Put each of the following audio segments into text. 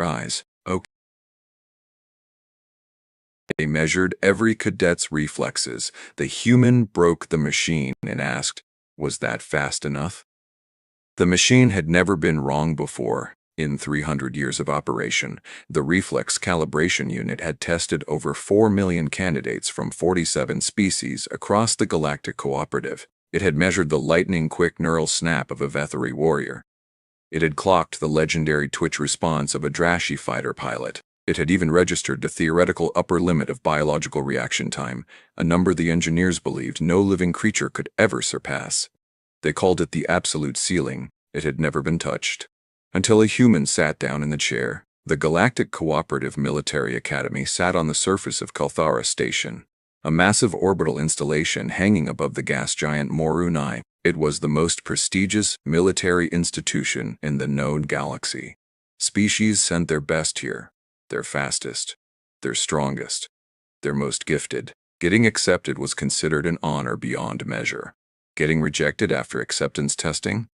eyes. Okay. They measured every cadet's reflexes. The human broke the machine and asked, "Was that fast enough?" The machine had never been wrong before. In 300 years of operation, the reflex calibration unit had tested over 4 million candidates from 47 species across the Galactic Cooperative. It had measured the lightning-quick neural snap of a Vethari warrior. It had clocked the legendary twitch response of a Drashi fighter pilot. It had even registered the theoretical upper limit of biological reaction time, a number the engineers believed no living creature could ever surpass. They called it the absolute ceiling. It had never been touched. Until a human sat down in the chair. The Galactic Cooperative Military Academy sat on the surface of Kalthara Station, a massive orbital installation hanging above the gas giant Moruni. It was the most prestigious military institution in the known galaxy. Species sent their best here, their fastest, their strongest, their most gifted. Getting accepted was considered an honor beyond measure. Getting rejected after acceptance testing?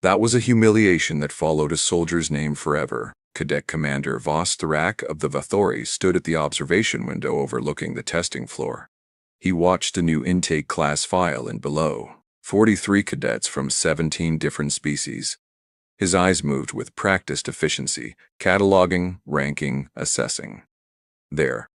That was a humiliation that followed a soldier's name forever. Cadet Commander Vos Tharak of the Vathori stood at the observation window overlooking the testing floor. He watched the new intake class file in below. 43 cadets from 17 different species. His eyes moved with practiced efficiency, cataloging, ranking, assessing. There,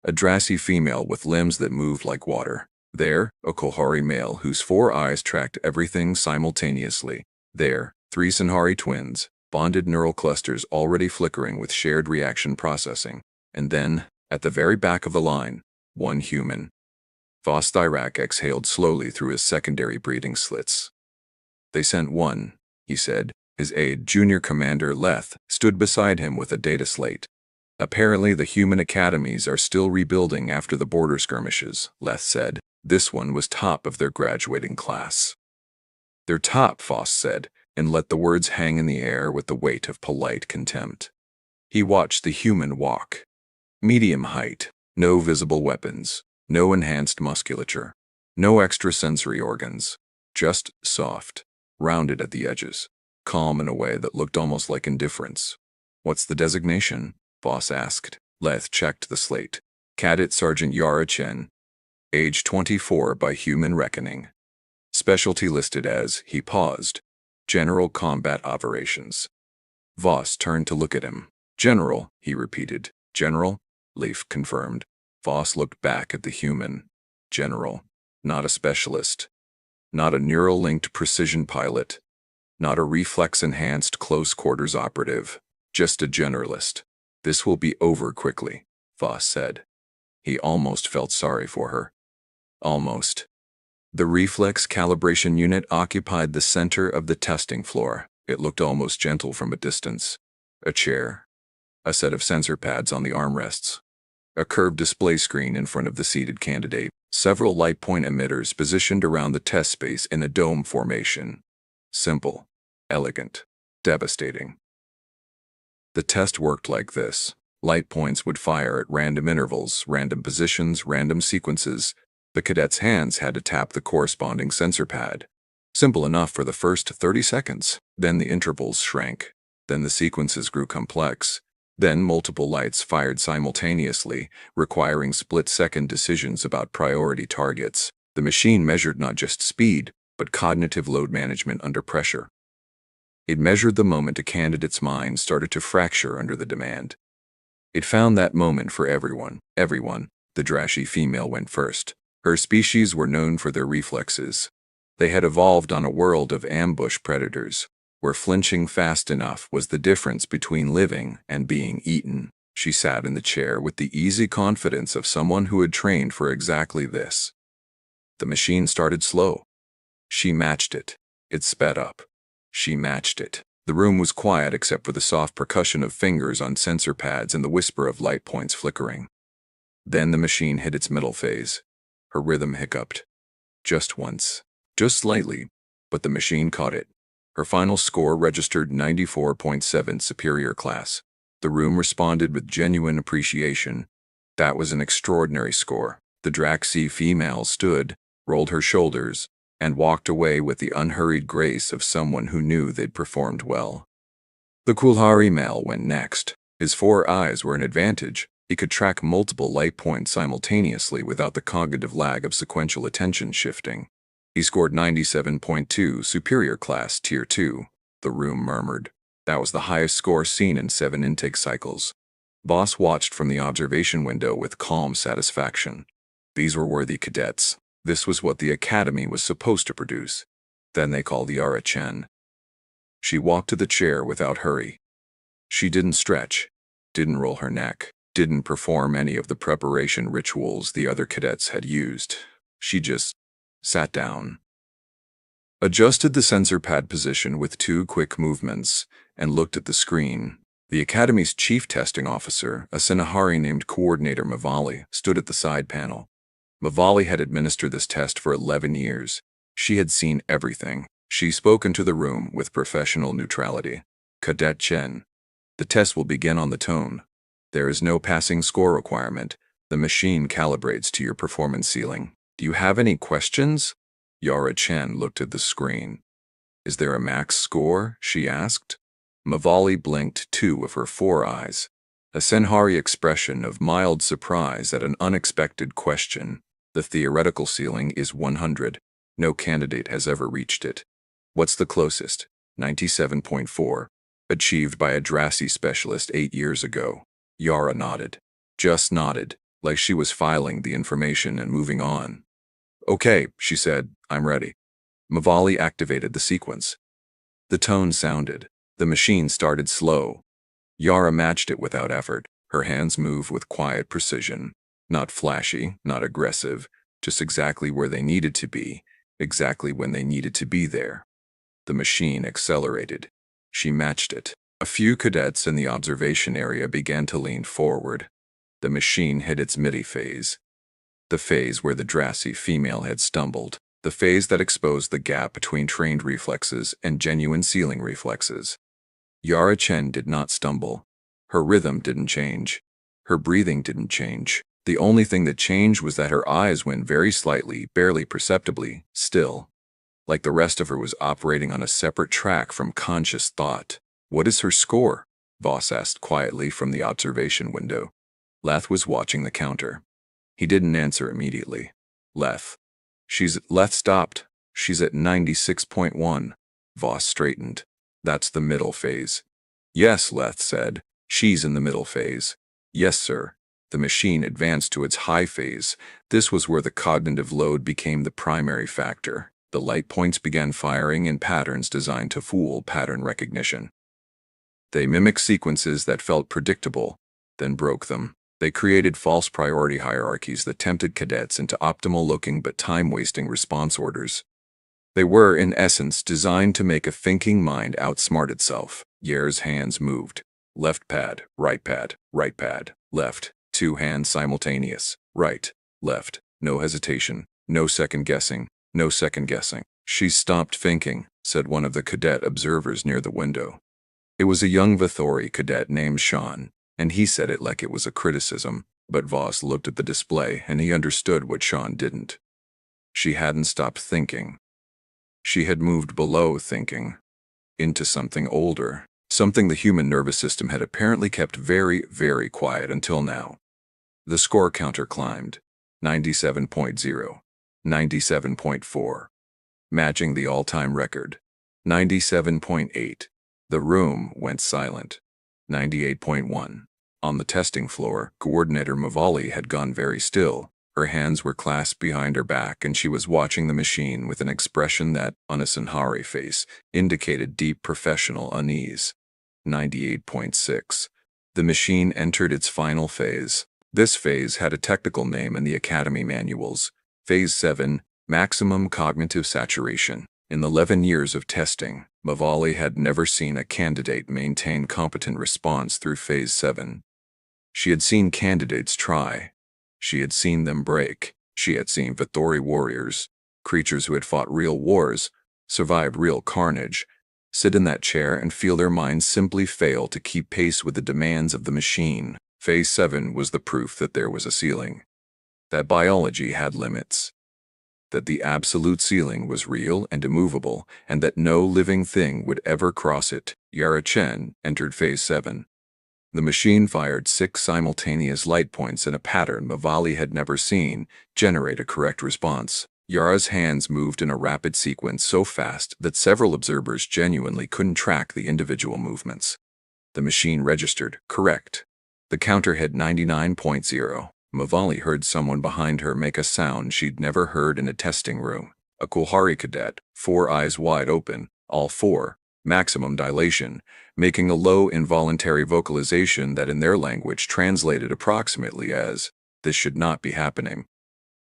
a Drassi female with limbs that moved like water. There, a Kohari male whose 4 eyes tracked everything simultaneously. There, 3 Sinhari twins, bonded neural clusters already flickering with shared reaction processing. And then, at the very back of the line, 1 human. Vos Tharak exhaled slowly through his secondary breathing slits. "They sent 1, he said. His aide, Junior Commander Leth, stood beside him with a data slate. "Apparently the human academies are still rebuilding after the border skirmishes," Leth said. "This one was top of their graduating class." "They're top," Vos said, and let the words hang in the air with the weight of polite contempt. He watched the human walk. Medium height, no visible weapons, no enhanced musculature, no extrasensory organs, just soft, rounded at the edges, calm in a way that looked almost like indifference. "What's the designation?" Vos asked. Leth checked the slate. Cadet Sergeant Yara Chen, age 24 by human reckoning. Specialty listed as, he paused, General Combat Operations. Vos turned to look at him. "General," he repeated. "General?" Leaf confirmed. Vos looked back at the human. General. Not a specialist. Not a neural-linked precision pilot. Not a reflex-enhanced close-quarters operative. Just a generalist. "This will be over quickly," Vos said. He almost felt sorry for her. Almost. The reflex calibration unit occupied the center of the testing floor. It looked almost gentle from a distance. A chair. A set of sensor pads on the armrests. A curved display screen in front of the seated candidate. Several light point emitters positioned around the test space in a dome formation. Simple. Elegant. Devastating. The test worked like this. Light points would fire at random intervals, random positions, random sequences. The cadet's hands had to tap the corresponding sensor pad. Simple enough for the first 30 seconds. Then the intervals shrank. Then the sequences grew complex. Then multiple lights fired simultaneously, requiring split-second decisions about priority targets. The machine measured not just speed, but cognitive load management under pressure. It measured the moment a candidate's mind started to fracture under the demand. It found that moment for everyone. Everyone. The Drashi female went first. Her species were known for their reflexes. They had evolved on a world of ambush predators, where flinching fast enough was the difference between living and being eaten. She sat in the chair with the easy confidence of someone who had trained for exactly this. The machine started slow. She matched it. It sped up. She matched it. The room was quiet except for the soft percussion of fingers on sensor pads and the whisper of light points flickering. Then the machine hit its middle phase. Her rhythm hiccuped. Just once. Just slightly. But the machine caught it. Her final score registered 94.7 superior class. The room responded with genuine appreciation. That was an extraordinary score. The Draxi female stood, rolled her shoulders, and walked away with the unhurried grace of someone who knew they'd performed well. The Kulhari male went next. His 4 eyes were an advantage. He could track multiple light points simultaneously without the cognitive lag of sequential attention shifting. He scored 97.2, superior class, tier 2. The room murmured. That was the highest score seen in 7 intake cycles. Boss watched from the observation window with calm satisfaction. These were worthy cadets. This was what the academy was supposed to produce. Then they called Yara Chen. She walked to the chair without hurry. She didn't stretch, didn't roll her neck, didn't perform any of the preparation rituals the other cadets had used. She just sat down, adjusted the sensor pad position with 2 quick movements, and looked at the screen. The Academy's chief testing officer, a Senahari named Coordinator Mavali, stood at the side panel. Mavali had administered this test for 11 years. She had seen everything. She spoke into the room with professional neutrality. Cadet Chen, the test will begin on the tone. There is no passing score requirement. The machine calibrates to your performance ceiling. Do you have any questions? Yara Chen looked at the screen. Is there a max score? She asked. Mavali blinked 2 of her 4 eyes, a Senhari expression of mild surprise at an unexpected question. The theoretical ceiling is 100. No candidate has ever reached it. What's the closest? 97.4. Achieved by a Drassi specialist 8 years ago. Yara nodded. Just nodded, like she was filing the information and moving on. Okay, she said, I'm ready. Mavali activated the sequence. The tone sounded. The machine started slow. Yara matched it without effort. Her hands moved with quiet precision. Not flashy, not aggressive, just exactly where they needed to be, exactly when they needed to be there. The machine accelerated. She matched it. A few cadets in the observation area began to lean forward. The machine hit its MIDI phase. The phase where the Drassi female had stumbled. The phase that exposed the gap between trained reflexes and genuine ceiling reflexes. Yara Chen did not stumble. Her rhythm didn't change. Her breathing didn't change. The only thing that changed was that her eyes went very slightly, barely perceptibly, still. Like the rest of her was operating on a separate track from conscious thought. What is her score? Voss asked quietly from the observation window. Leth was watching the counter. He didn't answer immediately. Leth stopped. She's at 96.1. Voss straightened. That's the middle phase. Yes, Leth said. She's in the middle phase. Yes, sir. The machine advanced to its high phase. This was where the cognitive load became the primary factor. The light points began firing in patterns designed to fool pattern recognition. They mimicked sequences that felt predictable, then broke them. They created false priority hierarchies that tempted cadets into optimal-looking but time-wasting response orders. They were, in essence, designed to make a thinking mind outsmart itself. Yair's hands moved. Left pad, right pad, right pad, left. 2 hands simultaneous. Right, left. No hesitation. No second guessing. No second guessing. She stopped thinking, said one of the cadet observers near the window. It was a young Vithori cadet named Sean, and he said it like it was a criticism, but Voss looked at the display and he understood what Sean didn't. She hadn't stopped thinking. She had moved below thinking, into something older, something the human nervous system had apparently kept very, very quiet until now. The score counter climbed, 97.0, 97.4, matching the all-time record, 97.8. The room went silent, 98.1. On the testing floor, Coordinator Mavali had gone very still. Her hands were clasped behind her back and she was watching the machine with an expression that, on a Senhari face, indicated deep professional unease. 98.6. The machine entered its final phase. This phase had a technical name in the Academy manuals. Phase 7, Maximum Cognitive Saturation. In 11 years of testing, Mavali had never seen a candidate maintain competent response through Phase 7. She had seen candidates try. She had seen them break. She had seen Vithori warriors, creatures who had fought real wars, survived real carnage, sit in that chair and feel their minds simply fail to keep pace with the demands of the machine. Phase 7 was the proof that there was a ceiling, that biology had limits, that the absolute ceiling was real and immovable, and that no living thing would ever cross it. Yara Chen entered Phase 7. The machine fired 6 simultaneous light points in a pattern Mavali had never seen, generate a correct response. Yara's hands moved in a rapid sequence so fast that several observers genuinely couldn't track the individual movements. The machine registered correct. The counter hit 99.0. Mavali heard someone behind her make a sound she'd never heard in a testing room. A Kulhari cadet, 4 eyes wide open, all 4, maximum dilation, making a low involuntary vocalization that in their language translated approximately as, "This should not be happening."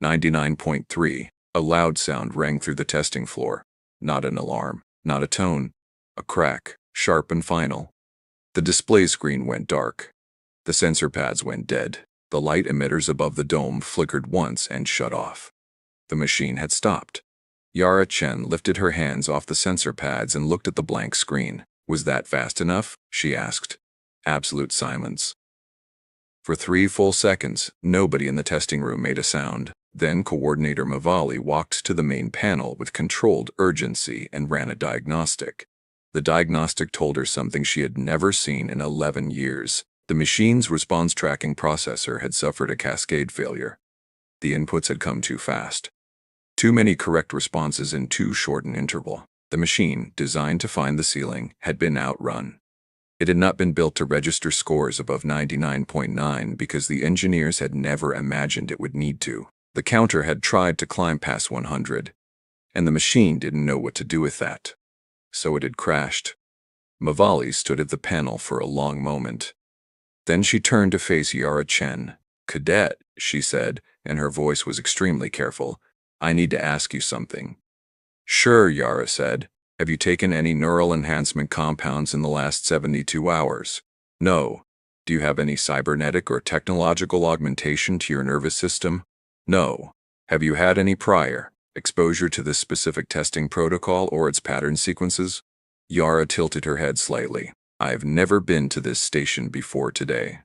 99.3. A loud sound rang through the testing floor. Not an alarm, not a tone. A crack, sharp and final. The display screen went dark. The sensor pads went dead. The light emitters above the dome flickered once and shut off. The machine had stopped. Yara Chen lifted her hands off the sensor pads and looked at the blank screen. "Was that fast enough?" she asked. Absolute silence. For 3 full seconds, nobody in the testing room made a sound. Then Coordinator Mavali walked to the main panel with controlled urgency and ran a diagnostic. The diagnostic told her something she had never seen in 11 years. The machine's response tracking processor had suffered a cascade failure. The inputs had come too fast. Too many correct responses in too short an interval. The machine, designed to find the ceiling, had been outrun. It had not been built to register scores above 99.9 because the engineers had never imagined it would need to. The counter had tried to climb past 100, and the machine didn't know what to do with that. So it had crashed. Mavali stood at the panel for a long moment. Then she turned to face Yara Chen. "Cadet," she said, and her voice was extremely careful. "I need to ask you something." "Sure," Yara said. "Have you taken any neural enhancement compounds in the last 72 hours? No. Do you have any cybernetic or technological augmentation to your nervous system? No. Have you had any prior exposure to this specific testing protocol or its pattern sequences?" Yara tilted her head slightly. "I've never been to this station before today."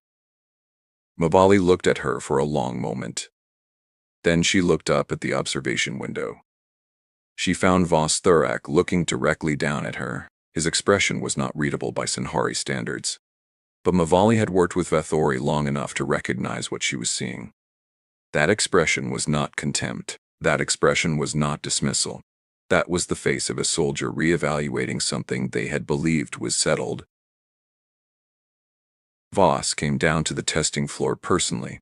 Mavali looked at her for a long moment. Then she looked up at the observation window. She found Voss Thurak looking directly down at her. His expression was not readable by Sinhari standards. But Mavali had worked with Vathori long enough to recognize what she was seeing. That expression was not contempt. That expression was not dismissal. That was the face of a soldier reevaluating something they had believed was settled. Voss came down to the testing floor personally.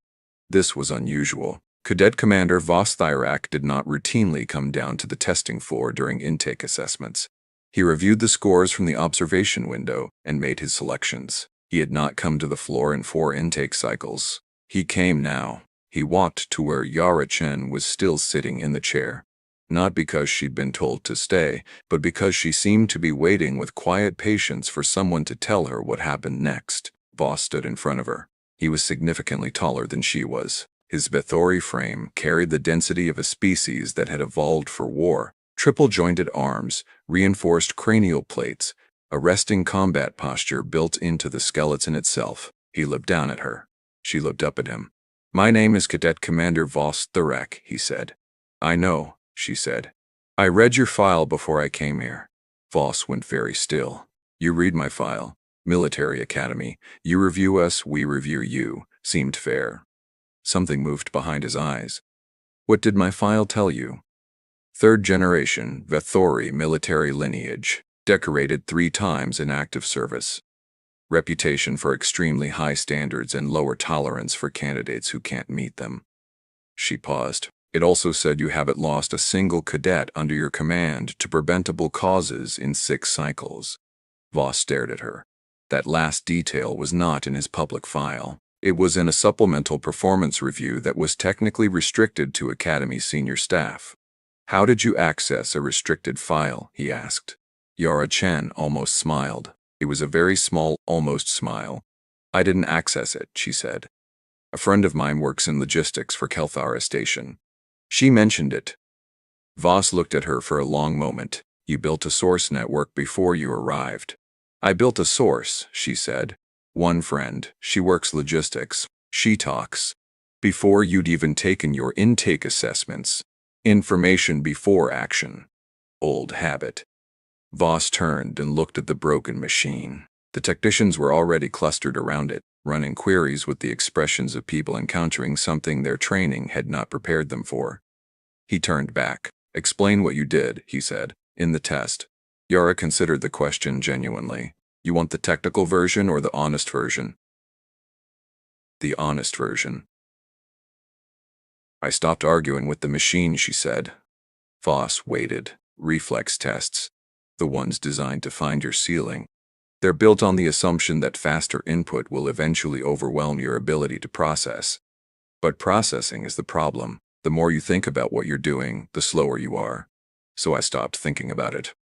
This was unusual. Cadet Commander Voss Thurak did not routinely come down to the testing floor during intake assessments. He reviewed the scores from the observation window and made his selections. He had not come to the floor in 4 intake cycles. He came now. He walked to where Yara Chen was still sitting in the chair. Not because she'd been told to stay, but because she seemed to be waiting with quiet patience for someone to tell her what happened next. Voss stood in front of her. He was significantly taller than she was. His Vathori frame carried the density of a species that had evolved for war. Triple-jointed arms, reinforced cranial plates, a resting combat posture built into the skeleton itself. He looked down at her. She looked up at him. "My name is Cadet Commander Voss Thurak," he said. "I know," she said. "I read your file before I came here." Voss went very still. "You read my file. Military Academy. You review us, we review you. Seemed fair." Something moved behind his eyes. "What did my file tell you?" 3rd generation, Vathori military lineage. Decorated 3 times in active service. Reputation for extremely high standards and lower tolerance for candidates who can't meet them. She paused. "It also said you haven't lost a single cadet under your command to preventable causes in 6 cycles. Voss stared at her. That last detail was not in his public file. It was in a supplemental performance review that was technically restricted to Academy senior staff. "How did you access a restricted file?" he asked. Yara Chen almost smiled. It was a very small, almost smile. "I didn't access it," she said. "A friend of mine works in logistics for Kelthara Station. She mentioned it." Voss looked at her for a long moment. "You built a source network before you arrived." "I built a source," she said. "One friend. She works logistics. She talks. Before you'd even taken your intake assessments. Information before action. Old habit." Voss turned and looked at the broken machine. The technicians were already clustered around it. running queries with the expressions of people encountering something their training had not prepared them for. He turned back. "Explain what you did," he said, "in the test." Yara considered the question genuinely. "You want the technical version or the honest version?" "The honest version." "I stopped arguing with the machine," she said. Voss waited. "Reflex tests. The ones designed to find your ceiling. They're built on the assumption that faster input will eventually overwhelm your ability to process. But processing is the problem. The more you think about what you're doing, the slower you are. So I stopped thinking about it."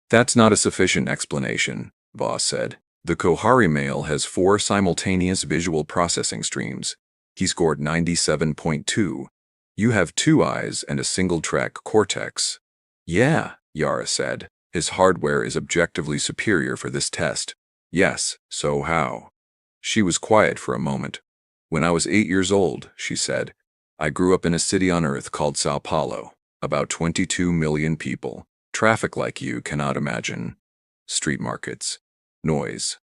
"That's not a sufficient explanation," Voss said. "The Kohari male has 4 simultaneous visual processing streams. He scored 97.2. You have 2 eyes and a single-track cortex." "Yeah," Yara said. "His hardware is objectively superior for this test." "Yes, so how?" She was quiet for a moment. "When I was 8 years old," she said, "I grew up in a city on Earth called Sao Paulo. About 22 million people. Traffic like you cannot imagine. Street markets. Noise.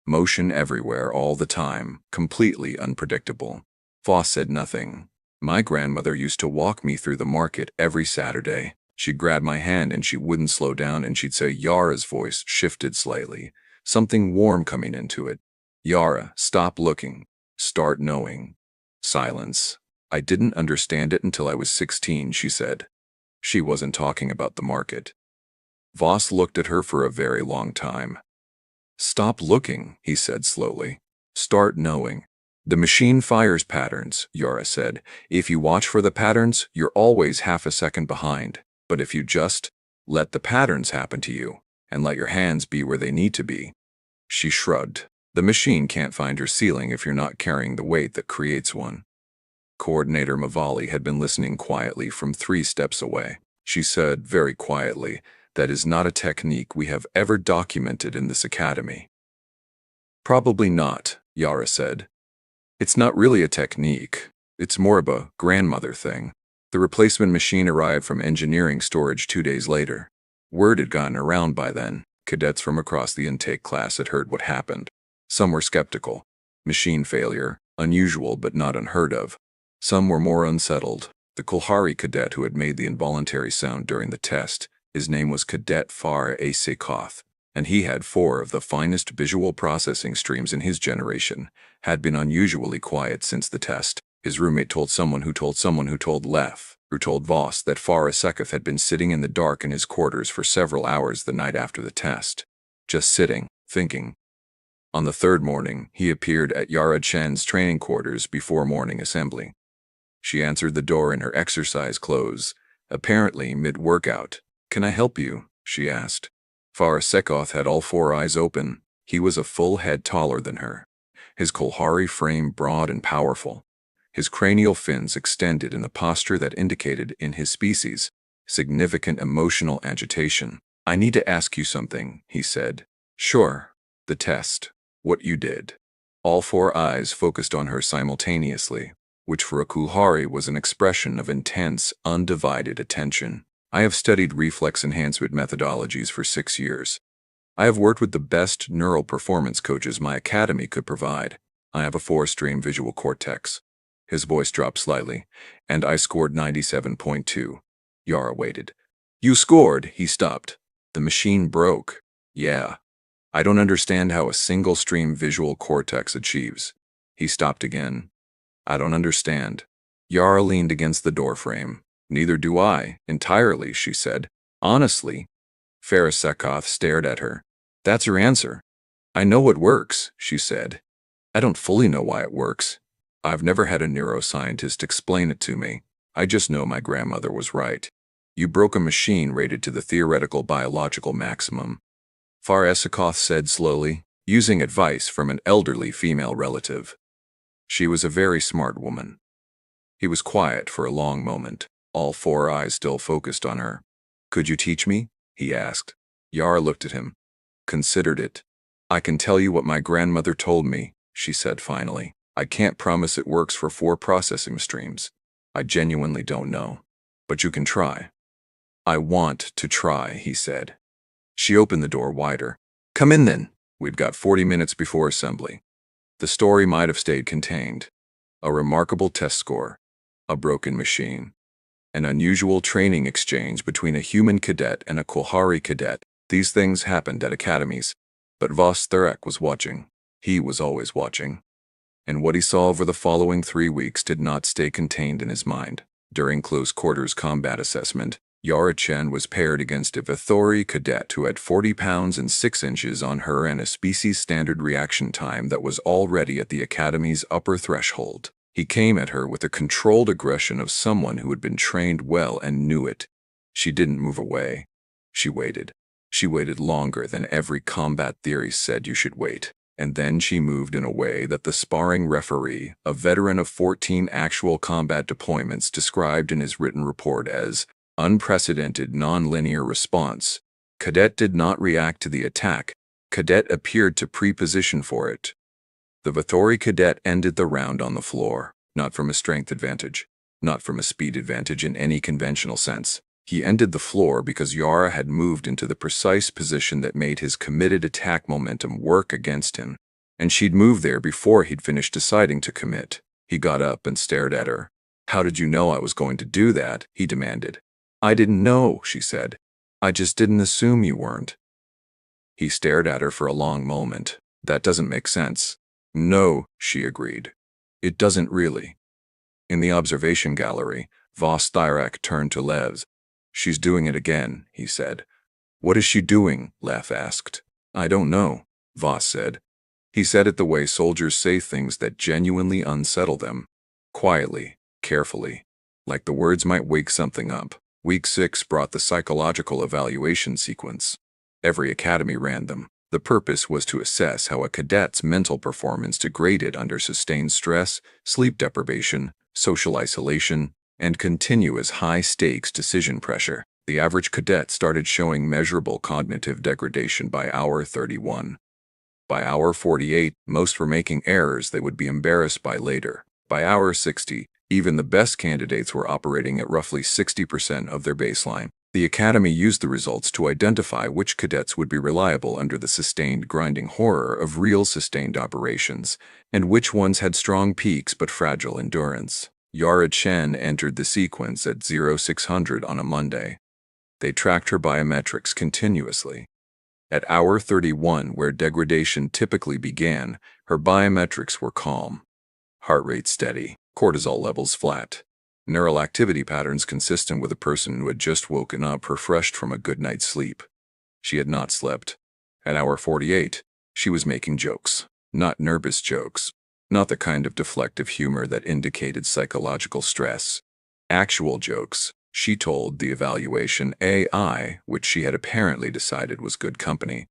Motion everywhere all the time. Completely unpredictable." Voss said nothing. "My grandmother used to walk me through the market every Saturday. She'd grab my hand and she wouldn't slow down and she'd say," Yara's voice shifted slightly, something warm coming into it. "Yara, stop looking. Start knowing." Silence. "I didn't understand it until I was 16, she said. She wasn't talking about the market. Voss looked at her for a very long time. "Stop looking," he said slowly. "Start knowing. The machine fires patterns," Yara said. "If you watch for the patterns, you're always half a second behind. But if you just let the patterns happen to you and let your hands be where they need to be." She shrugged. "The machine can't find your ceiling if you're not carrying the weight that creates one." Coordinator Mavali had been listening quietly from 3 steps away. She said very quietly, "That is not a technique we have ever documented in this academy." "Probably not," Yara said. "It's not really a technique. It's more of a grandmother thing." The replacement machine arrived from engineering storage 2 days later. Word had gotten around by then. Cadets from across the intake class had heard what happened. Some were skeptical. Machine failure, unusual but not unheard of. Some were more unsettled. The Kulhari cadet who had made the involuntary sound during the test, his name was Cadet Far Asekoth, and he had 4 of the finest visual processing streams in his generation, had been unusually quiet since the test. His roommate told someone who told someone who told Lef, who told Voss that Far Asekoth had been sitting in the dark in his quarters for several hours the night after the test. Just sitting, thinking. On the 3rd morning, he appeared at Yara Chen's training quarters before morning assembly. She answered the door in her exercise clothes, apparently mid-workout. "Can I help you?" she asked. Far Asekoth had all 4 eyes open. He was a full head taller than her. His Kolhari frame broad and powerful. His cranial fins extended in a posture that indicated, in his species, significant emotional agitation. "I need to ask you something," he said. "Sure. The test. What you did." All 4 eyes focused on her simultaneously, which for a Kulhari was an expression of intense, undivided attention. "I have studied reflex enhancement methodologies for 6 years. I have worked with the best neural performance coaches my academy could provide. I have a 4-stream visual cortex." His voice dropped slightly. "And I scored 97.2. Yara waited. "You scored," he stopped. "The machine broke." "Yeah. I don't understand how a single-stream visual cortex achieves." He stopped again. "I don't understand." Yara leaned against the doorframe. "Neither do I, entirely," she said. "Honestly." Farasekoth stared at her. "That's your answer?" "I know it works," she said. "I don't fully know why it works. I've never had a neuroscientist explain it to me. I just know my grandmother was right. You broke a machine rated to the theoretical biological maximum." Far Asekoth said slowly, using advice from an elderly female relative. She was a very smart woman. He was quiet for a long moment, all 4 eyes still focused on her. "Could you teach me?" he asked. Yara looked at him, considered it. "I can tell you what my grandmother told me," she said finally. "I can't promise it works for 4 processing streams. I genuinely don't know. But you can try." "I want to try," he said. She opened the door wider. "Come in then. We've got 40 minutes before assembly. The story might have stayed contained. A remarkable test score. A broken machine. An unusual training exchange between a human cadet and a Quahari cadet. These things happened at academies. But Voss Thurek was watching. He was always watching. And what he saw over the following 3 weeks did not stay contained in his mind. During close-quarters combat assessment, Yara Chen was paired against a Vithori cadet who had 40 pounds and 6 inches on her and a species standard reaction time that was already at the Academy's upper threshold. He came at her with the controlled aggression of someone who had been trained well and knew it. She didn't move away. She waited. She waited longer than every combat theory said you should wait. And then she moved in a way that the sparring referee, a veteran of 14 actual combat deployments, described in his written report as unprecedented non-linear response. Cadet did not react to the attack. Cadet appeared to pre-position for it. The Vithori cadet ended the round on the floor, not from a strength advantage, not from a speed advantage in any conventional sense. He ended the floor because Yara had moved into the precise position that made his committed attack momentum work against him, and she'd moved there before he'd finished deciding to commit. He got up and stared at her. "How did you know I was going to do that?" he demanded. "I didn't know," she said. "I just didn't assume you weren't." He stared at her for a long moment. "That doesn't make sense." "No," she agreed. "It doesn't really." In the observation gallery, Voss Thurek turned to Lev. "She's doing it again," he said. "What is she doing?" Lev asked. "I don't know," Voss said. He said it the way soldiers say things that genuinely unsettle them. Quietly, carefully, like the words might wake something up. Week 6 brought the psychological evaluation sequence. Every academy ran them. The purpose was to assess how a cadet's mental performance degraded under sustained stress, sleep deprivation, social isolation, and continuous high-stakes decision pressure. The average cadet started showing measurable cognitive degradation by hour 31. By hour 48, most were making errors they would be embarrassed by later. By hour 60, even the best candidates were operating at roughly 60% of their baseline. The Academy used the results to identify which cadets would be reliable under the sustained grinding horror of real sustained operations, and which ones had strong peaks but fragile endurance. Yara Chen entered the sequence at 0600 on a Monday. They tracked her biometrics continuously. At hour 31, where degradation typically began, her biometrics were calm. Heart rate steady, cortisol levels flat. Neural activity patterns consistent with a person who had just woken up refreshed from a good night's sleep. She had not slept. At hour 48, she was making jokes. Not nervous jokes. Not the kind of deflective humor that indicated psychological stress. Actual jokes. She told the evaluation AI, which she had apparently decided was good company.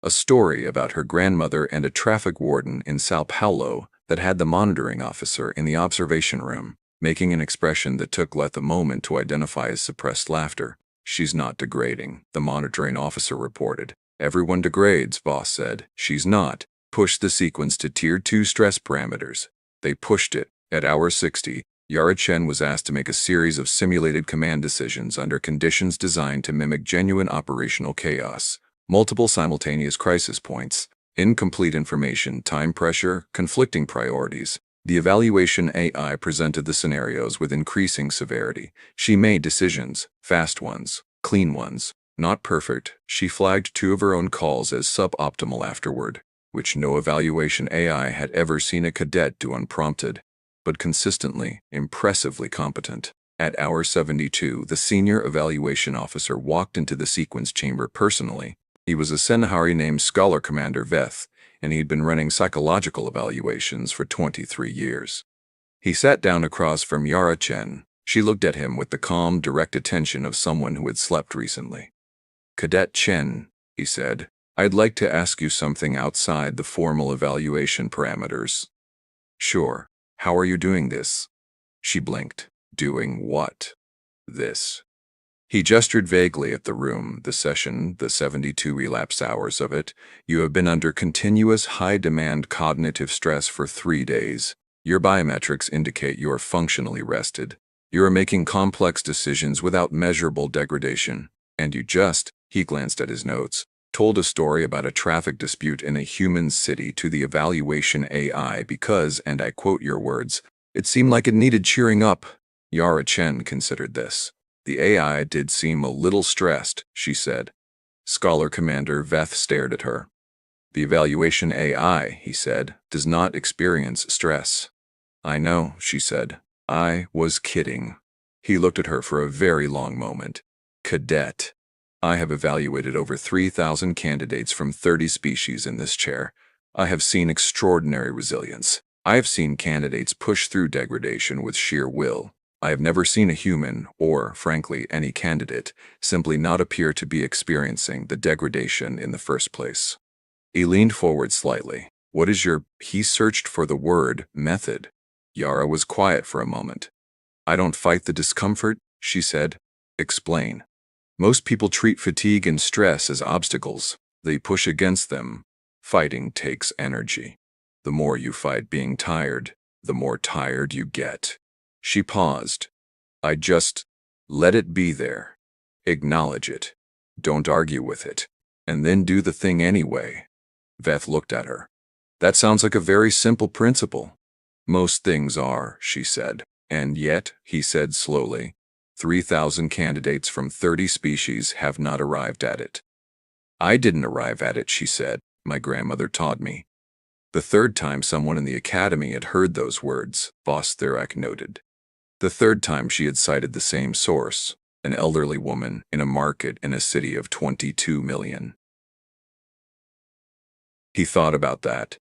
A story about her grandmother and a traffic warden in Sao Paulo that had the monitoring officer in the observation room, making an expression that took Leth a moment to identify as suppressed laughter. "She's not degrading," the monitoring officer reported. "Everyone degrades," Voss said. "She's not." Push the sequence to Tier 2 stress parameters. They pushed it. At hour 60, Yara Chen was asked to make a series of simulated command decisions under conditions designed to mimic genuine operational chaos. Multiple simultaneous crisis points, incomplete information, time pressure, conflicting priorities. The evaluation AI presented the scenarios with increasing severity. She made decisions, fast ones, clean ones, not perfect. She flagged 2 of her own calls as suboptimal afterward, which no evaluation AI had ever seen a cadet do unprompted, but consistently, impressively competent. At hour 72, the senior evaluation officer walked into the sequence chamber personally. He was a Senhari named Scholar Commander Veth, and he'd been running psychological evaluations for 23 years. He sat down across from Yara Chen. She looked at him with the calm, direct attention of someone who had slept recently. "Cadet Chen," he said, "I'd like to ask you something outside the formal evaluation parameters." "Sure. How are you doing this?" She blinked. "Doing what?" "This." He gestured vaguely at the room, the session, the 72 elapsed hours of it. "You have been under continuous high-demand cognitive stress for 3 days. Your biometrics indicate you are functionally rested. You are making complex decisions without measurable degradation. And you just," he glanced at his notes, told a story about a traffic dispute in a human city to the evaluation AI because, and I quote your words, it seemed like it needed cheering up. Yara Chen considered this. The AI did seem a little stressed, she said. Scholar Commander Veth stared at her. The evaluation AI, he said, does not experience stress. I know, she said. I was kidding. He looked at her for a very long moment. Cadet. I have evaluated over 3,000 candidates from 30 species in this chair. I have seen extraordinary resilience. I have seen candidates push through degradation with sheer will. I have never seen a human, or, frankly, any candidate, simply not appear to be experiencing the degradation in the first place. He leaned forward slightly. What is your— He searched for the word method. Yara was quiet for a moment. I don't fight the discomfort, she said. Explain. Most people treat fatigue and stress as obstacles. They push against them. Fighting takes energy. The more you fight being tired, the more tired you get. She paused. I just— let it be there. Acknowledge it. Don't argue with it. And then do the thing anyway. Veth looked at her. That sounds like a very simple principle. Most things are, she said. And yet, he said slowly, 3,000 candidates from 30 species have not arrived at it. I didn't arrive at it, she said. My grandmother taught me. The third time someone in the academy had heard those words, Boss Therak noted. The third time she had cited the same source, an elderly woman in a market in a city of 22 million. He thought about that.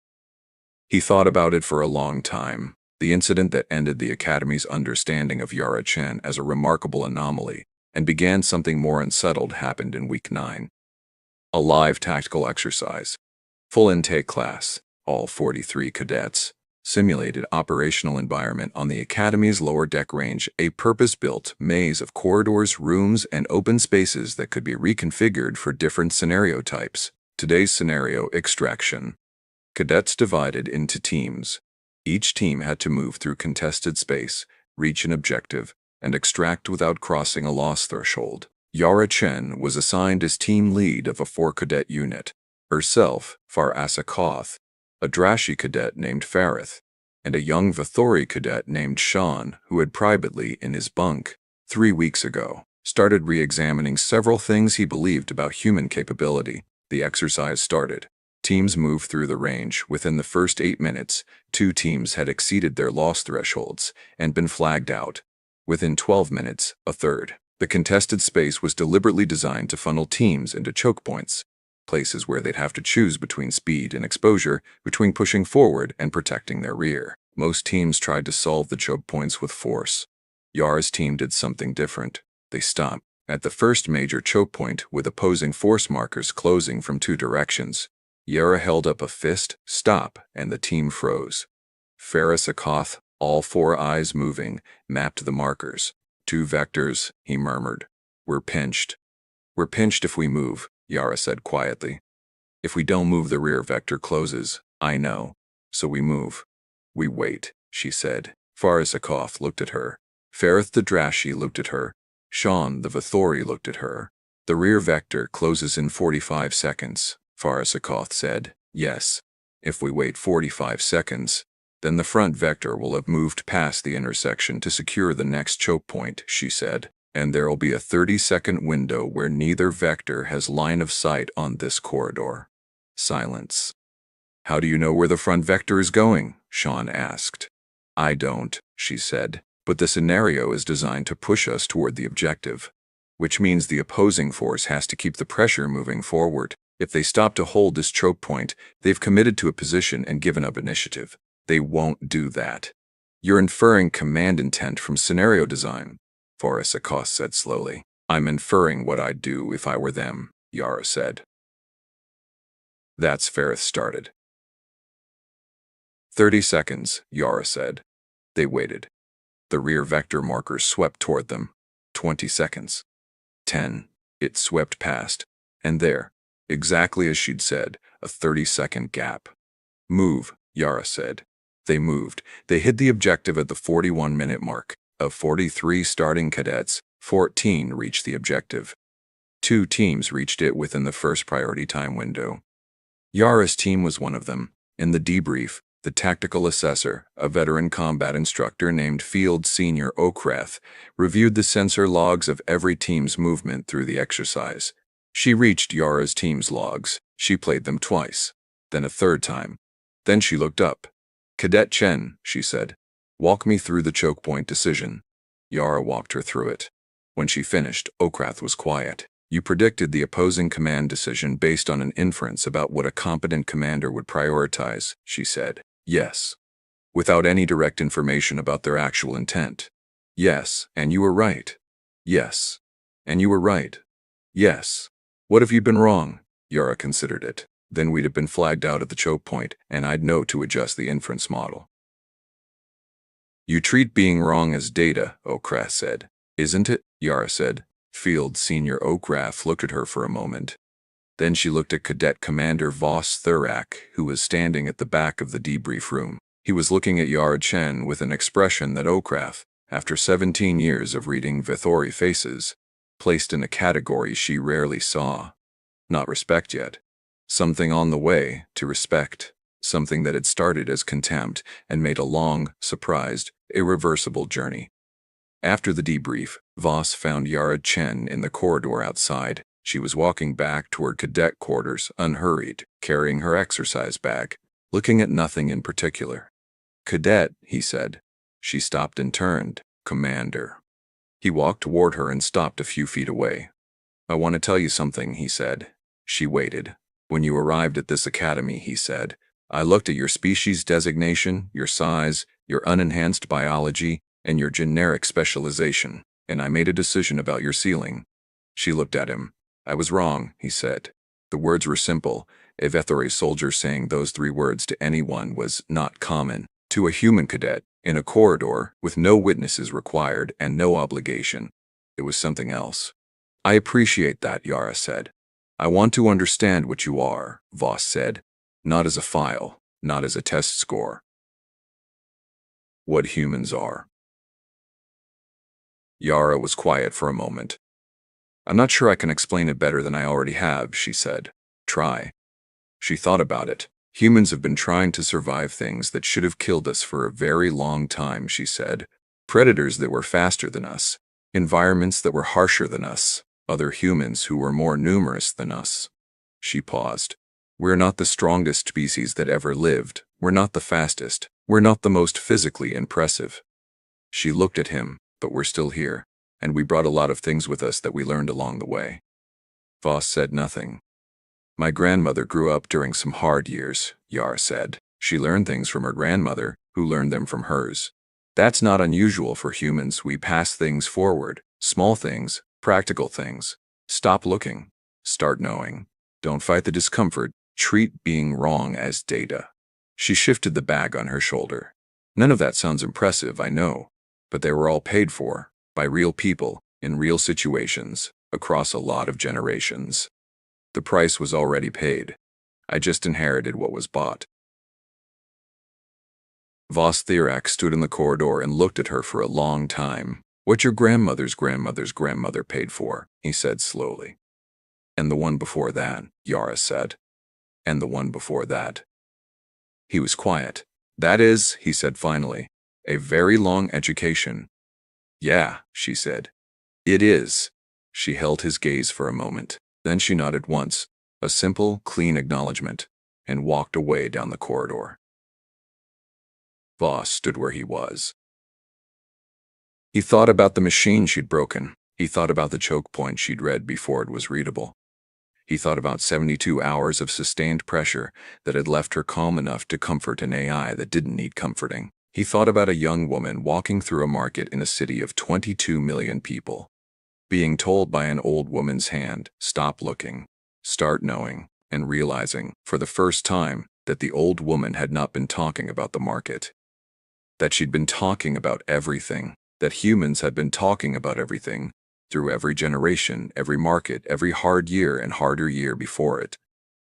He thought about it for a long time. The incident that ended the Academy's understanding of Yara Chen as a remarkable anomaly and began something more unsettled happened in Week 9. A live tactical exercise. Full intake class, all 43 cadets, simulated operational environment on the Academy's lower deck range, a purpose-built maze of corridors, rooms, and open spaces that could be reconfigured for different scenario types. Today's scenario: extraction. Cadets divided into teams. Each team had to move through contested space, reach an objective, and extract without crossing a loss threshold. Yara Chen was assigned as team lead of a 4-cadet unit. Herself, Farasa Koth, a Drashi cadet named Farith, and a young Vathori cadet named Sean, who had privately, in his bunk, 3 weeks ago, started re-examining several things he believed about human capability. The exercise started. Teams moved through the range. Within the first 8 minutes, 2 teams had exceeded their loss thresholds and been flagged out. Within 12 minutes, a third. The contested space was deliberately designed to funnel teams into choke points, places where they'd have to choose between speed and exposure, between pushing forward and protecting their rear. Most teams tried to solve the choke points with force. Yara's team did something different. They stopped at the first major choke point with opposing force markers closing from 2 directions. Yara held up a fist, stop, and the team froze. Ferris Akoth, all 4 eyes moving, mapped the markers. 2 vectors, he murmured. We're pinched. We're pinched if we move, Yara said quietly. If we don't move, the rear vector closes. I know. So we move. We wait, she said. Faris Akoth looked at her. Farith the Drashi looked at her. Sean the Vathori looked at her. The rear vector closes in 45 seconds. Farasakoth said, yes. If we wait 45 seconds, then the front vector will have moved past the intersection to secure the next choke point, she said, and there'll be a 30-second window where neither vector has line of sight on this corridor. Silence. How do you know where the front vector is going? Sean asked. I don't, she said, but the scenario is designed to push us toward the objective, which means the opposing force has to keep the pressure moving forward. If they stop to hold this choke point, they've committed to a position and given up initiative. They won't do that. You're inferring command intent from scenario design, Forrest Akoth said slowly. I'm inferring what I'd do if I were them, Yara said. That's Farith started. 30 seconds, Yara said. They waited. The rear vector markers swept toward them. 20 seconds. 10. It swept past. And there, exactly as she'd said, a 30-second gap. Move, Yara said. They moved. They hit the objective at the 41-minute mark. Of 43 starting cadets, 14 reached the objective. 2 teams reached it within the first priority time window. Yara's team was one of them. In the debrief, the tactical assessor, a veteran combat instructor named Field Senior Okrath, reviewed the sensor logs of every team's movement through the exercise. She reached Yara's team's logs. She played them twice, then a third time. Then she looked up. "Cadet Chen," she said, "walk me through the choke point decision." Yara walked her through it. When she finished, Okrath was quiet. "You predicted the opposing command decision based on an inference about what a competent commander would prioritize," she said. "Yes." "Without any direct information about their actual intent." "Yes, and you were right." "Yes. And you were right." "Yes." "What have you been wrong?" Yara considered it. "Then we'd have been flagged out at the choke point, and I'd know to adjust the inference model." "You treat being wrong as data," Okrath said. "Isn't it?" Yara said. Field Senior Okrath looked at her for a moment. Then she looked at Cadet Commander Voss Thurak, who was standing at the back of the debrief room. He was looking at Yara Chen with an expression that Okrath, after 17 years of reading Vithori faces, placed in a category she rarely saw. Not respect yet. Something on the way to respect. Something that had started as contempt and made a long, surprised, irreversible journey. After the debrief, Voss found Yara Chen in the corridor outside. She was walking back toward cadet quarters, unhurried, carrying her exercise bag, looking at nothing in particular. "Cadet," he said. She stopped and turned. "Commander." He walked toward her and stopped a few feet away. "I want to tell you something," he said. She waited. "When you arrived at this academy," he said, "I looked at your species designation, your size, your unenhanced biology, and your generic specialization, and I made a decision about your ceiling." She looked at him. "I was wrong," he said. The words were simple. A Vethori soldier saying those 3 words to anyone was not common. To a human cadet, in a corridor, with no witnesses required and no obligation, it was something else. "I appreciate that," Yara said. "I want to understand what you are," Voss said. "Not as a file, not as a test score. What humans are." Yara was quiet for a moment. "I'm not sure I can explain it better than I already have," she said. "Try." She thought about it. "Humans have been trying to survive things that should have killed us for a very long time," she said. "Predators that were faster than us, environments that were harsher than us, other humans who were more numerous than us." She paused. "We're not the strongest species that ever lived. We're not the fastest. We're not the most physically impressive." She looked at him. "But we're still here, and we brought a lot of things with us that we learned along the way." Voss said nothing. "My grandmother grew up during some hard years," Yara said. "She learned things from her grandmother, who learned them from hers. That's not unusual for humans. We pass things forward, small things, practical things. Stop looking. Start knowing. Don't fight the discomfort. Treat being wrong as data." She shifted the bag on her shoulder. "None of that sounds impressive, I know. But they were all paid for, by real people, in real situations, across a lot of generations. The price was already paid. I just inherited what was bought." Voss Thurak stood in the corridor and looked at her for a long time. "What your grandmother's grandmother's grandmother paid for," he said slowly. "And the one before that," Yara said. "And the one before that." He was quiet. "That is," he said finally, "a very long education." "Yeah," she said. "It is." She held his gaze for a moment. Then she nodded once, a simple, clean acknowledgement, and walked away down the corridor. Voss stood where he was. He thought about the machine she'd broken. He thought about the choke point she'd read before it was readable. He thought about 72 hours of sustained pressure that had left her calm enough to comfort an AI that didn't need comforting. He thought about a young woman walking through a market in a city of 22 million people, being told by an old woman's hand, "Stop looking, start knowing," and realizing, for the first time, that the old woman had not been talking about the market. That she'd been talking about everything, that humans had been talking about everything, through every generation, every market, every hard year and harder year before it.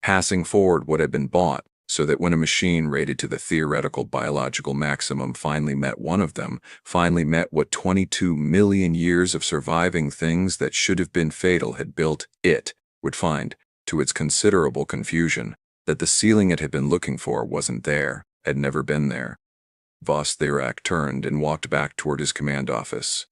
Passing forward what had been bought, so that when a machine rated to the theoretical biological maximum finally met one of them, finally met what 22 million years of surviving things that should have been fatal had built, it would find, to its considerable confusion, that the ceiling it had been looking for wasn't there, had never been there. Voss Therak turned and walked back toward his command office.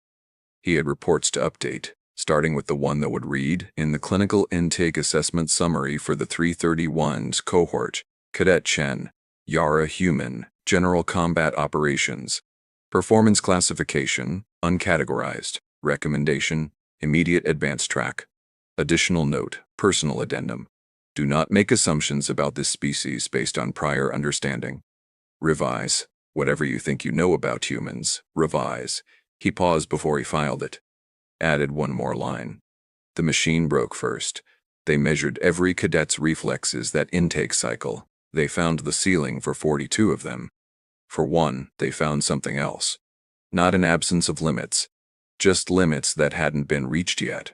He had reports to update, starting with the one that would read, in the clinical intake assessment summary for the 331's cohort, Cadet Chen, Yara Human, General Combat Operations, Performance Classification, Uncategorized, Recommendation, Immediate Advance Track. Additional note, personal addendum. Do not make assumptions about this species based on prior understanding. Revise. Whatever you think you know about humans, revise. He paused before he filed it. Added one more line. The machine broke first. They measured every cadet's reflexes that intake cycle. They found the ceiling for 42 of them. For one, they found something else. Not an absence of limits, just limits that hadn't been reached yet.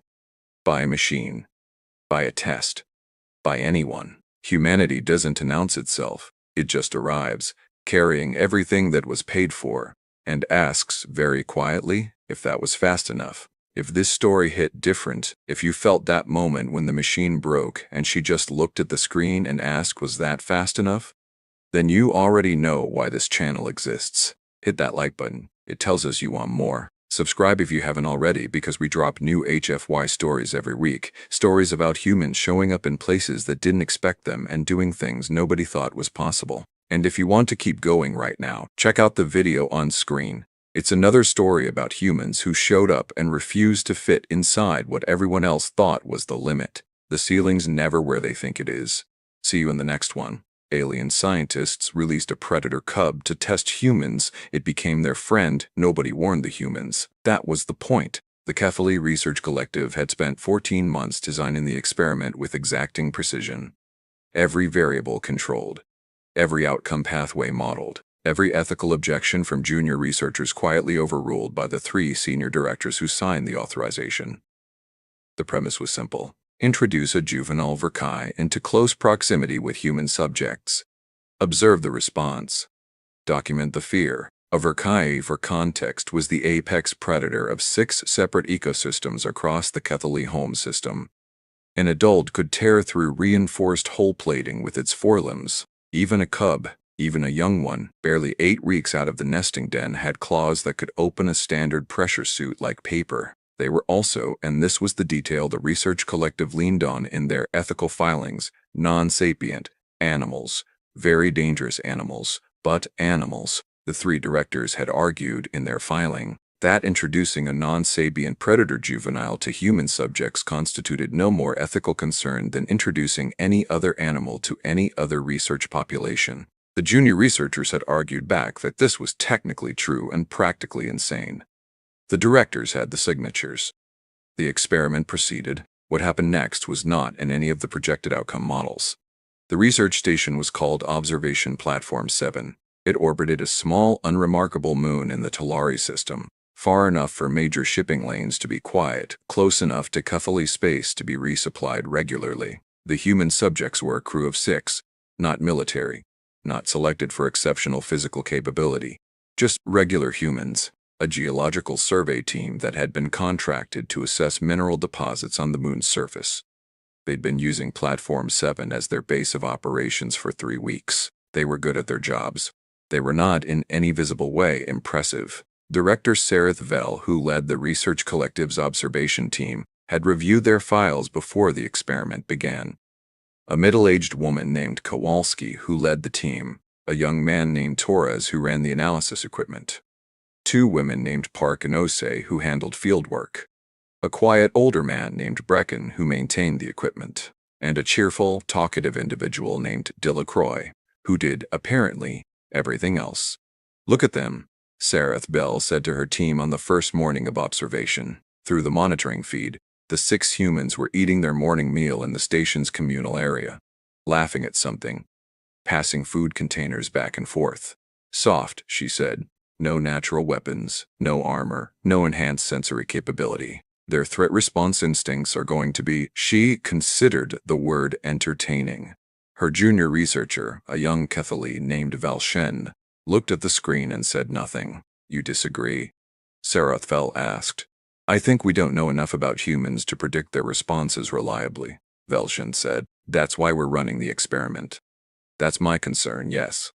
By a machine. By a test. By anyone. Humanity doesn't announce itself. It just arrives, carrying everything that was paid for, and asks very quietly if that was fast enough. If this story hit different, if you felt that moment when the machine broke and she just looked at the screen and asked, was that fast enough? Then you already know why this channel exists. Hit that like button. It tells us you want more. Subscribe if you haven't already, because we drop new HFY stories every week. Stories about humans showing up in places that didn't expect them and doing things nobody thought was possible. And if you want to keep going right now, check out the video on screen. It's another story about humans who showed up and refused to fit inside what everyone else thought was the limit. The ceiling's never where they think it is. See you in the next one. Alien scientists released a predator cub to test humans. It became their friend. Nobody warned the humans. That was the point. The Kefali Research Collective had spent 14 months designing the experiment with exacting precision. Every variable controlled. Every outcome pathway modeled. Every ethical objection from junior researchers quietly overruled by the 3 senior directors who signed the authorization. The premise was simple. Introduce a juvenile Verkai into close proximity with human subjects. Observe the response. Document the fear. A Verkai, for context, was the apex predator of 6 separate ecosystems across the Kethali home system. An adult could tear through reinforced hull plating with its forelimbs. Even a cub, even a young one, barely 8 weeks out of the nesting den, had claws that could open a standard pressure suit like paper. They were also, and this was the detail the research collective leaned on in their ethical filings, non-sapient animals, very dangerous animals, but animals. The 3 directors had argued in their filing that introducing a non-sapient predator juvenile to human subjects constituted no more ethical concern than introducing any other animal to any other research population. The junior researchers had argued back that this was technically true and practically insane. The directors had the signatures. The experiment proceeded. What happened next was not in any of the projected outcome models. The research station was called Observation Platform 7. It orbited a small, unremarkable moon in the Talari system, far enough for major shipping lanes to be quiet, close enough to Kefali space to be resupplied regularly. The human subjects were a crew of 6, not military, not selected for exceptional physical capability, just regular humans. A geological survey team that had been contracted to assess mineral deposits on the moon's surface. They'd been using Platform 7 as their base of operations for 3 weeks. They were good at their jobs. They were not in any visible way impressive. Director Sareth Vell, who led the research collective's observation team, had reviewed their files before the experiment began. A middle-aged woman named Kowalski, who led the team. A young man named Torres, who ran the analysis equipment. 2 women named Park and Osei, who handled fieldwork. A quiet older man named Brecken, who maintained the equipment. And a cheerful, talkative individual named Delacroix, who did, apparently, everything else. Look at them, Sareth Bell said to her team on the first morning of observation. Through the monitoring feed, the 6 humans were eating their morning meal in the station's communal area, laughing at something, passing food containers back and forth. Soft, she said. No natural weapons, no armor, no enhanced sensory capability. Their threat response instincts are going to be, she considered the word entertaining. Her junior researcher, a young Catholic named Valshen, looked at the screen and said nothing. You disagree? Sarathvel asked. I think we don't know enough about humans to predict their responses reliably, Valshen said. That's why we're running the experiment. That's my concern, yes.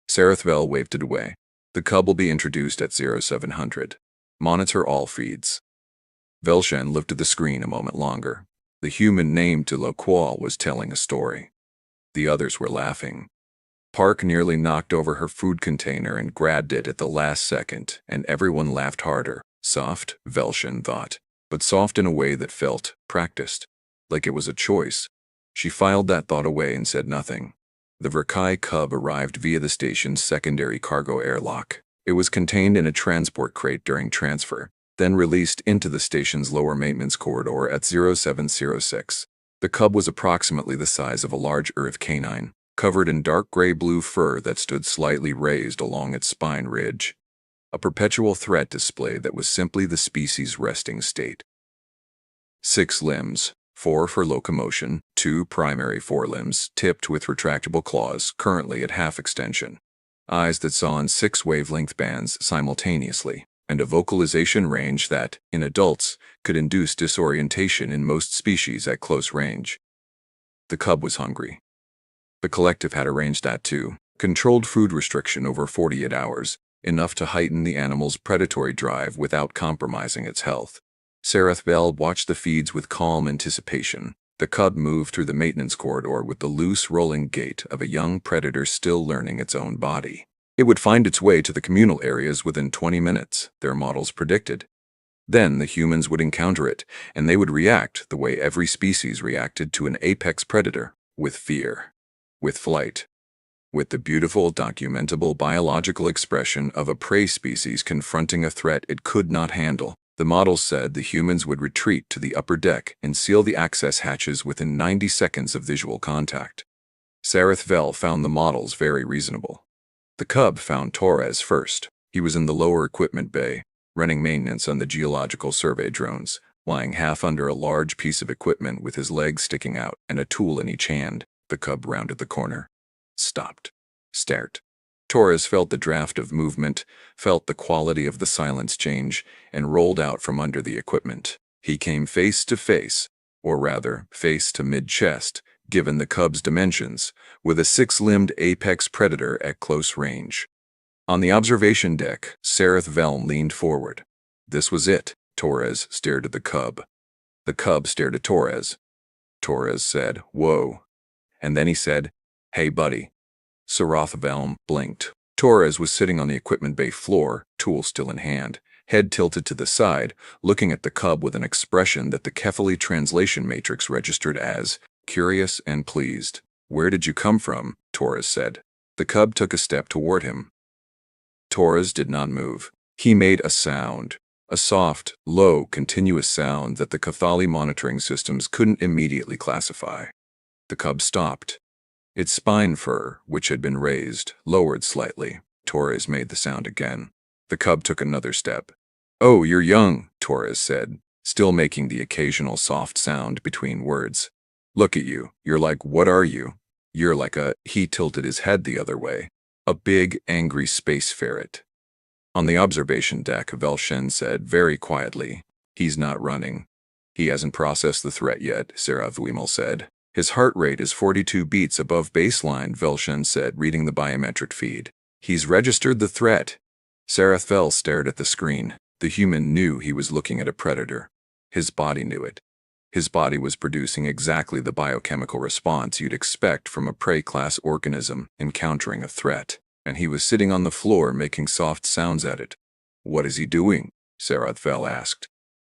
Sarathvel waved it away. The cub will be introduced at 0700. Monitor all feeds. Valshen looked at the screen a moment longer. The human named Deloqual was telling a story. The others were laughing. Park nearly knocked over her food container and grabbed it at the last second, and everyone laughed harder. Soft, Valshen thought, but soft in a way that felt practiced, like it was a choice. She filed that thought away and said nothing. The Verkai cub arrived via the station's secondary cargo airlock. It was contained in a transport crate during transfer, then released into the station's lower maintenance corridor at 0706. The cub was approximately the size of a large Earth canine, covered in dark gray-blue fur that stood slightly raised along its spine ridge. A perpetual threat display that was simply the species' resting state. 6 limbs, 4 for locomotion, 2 primary forelimbs, tipped with retractable claws, currently at half extension. Eyes that saw in 6 wavelength bands simultaneously, and a vocalization range that, in adults, could induce disorientation in most species at close range. The cub was hungry. The collective had arranged that too. Controlled food restriction over 48 hours, enough to heighten the animal's predatory drive without compromising its health. Sarathvel watched the feeds with calm anticipation. The cub moved through the maintenance corridor with the loose rolling gait of a young predator still learning its own body. It would find its way to the communal areas within 20 minutes, their models predicted. Then the humans would encounter it, and they would react the way every species reacted to an apex predator, with fear, with flight, with the beautiful, documentable biological expression of a prey species confronting a threat it could not handle. The models said the humans would retreat to the upper deck and seal the access hatches within 90 seconds of visual contact. Sarathvel found the models very reasonable. The cub found Torres first. He was in the lower equipment bay, running maintenance on the geological survey drones, lying half under a large piece of equipment with his legs sticking out and a tool in each hand. The cub rounded the corner. Stopped. Stared. Torres felt the draft of movement, felt the quality of the silence change, and rolled out from under the equipment. He came face to face, or rather, face to mid-chest, given the cub's dimensions, with a 6-limbed apex predator at close range. On the observation deck, Sarathvel leaned forward. This was it. Torres stared at the cub. The cub stared at Torres. Torres said, "Whoa." And then he said, "Hey, buddy." Sarathvel blinked. Torres was sitting on the equipment bay floor, tool still in hand, head tilted to the side, looking at the cub with an expression that the Kefali translation matrix registered as curious and pleased. "Where did you come from?" Torres said. The cub took a step toward him. Torres did not move. He made a sound. A soft, low, continuous sound that the Kefali monitoring systems couldn't immediately classify. The cub stopped. Its spine fur, which had been raised, lowered slightly. Torres made the sound again. The cub took another step. "Oh, you're young," Torres said, still making the occasional soft sound between words. "Look at you. You're like, what are you? You're like a," he tilted his head the other way, "a big, angry space ferret." On the observation deck, Valshen said very quietly, "He's not running." "He hasn't processed the threat yet," Sarathvel said. "His heart rate is 42 beats above baseline," Valshen said, reading the biometric feed. "He's registered the threat." Sarathvel stared at the screen. The human knew he was looking at a predator. His body knew it. His body was producing exactly the biochemical response you'd expect from a prey-class organism encountering a threat, and he was sitting on the floor making soft sounds at it. "What is he doing?" Sarathvel asked.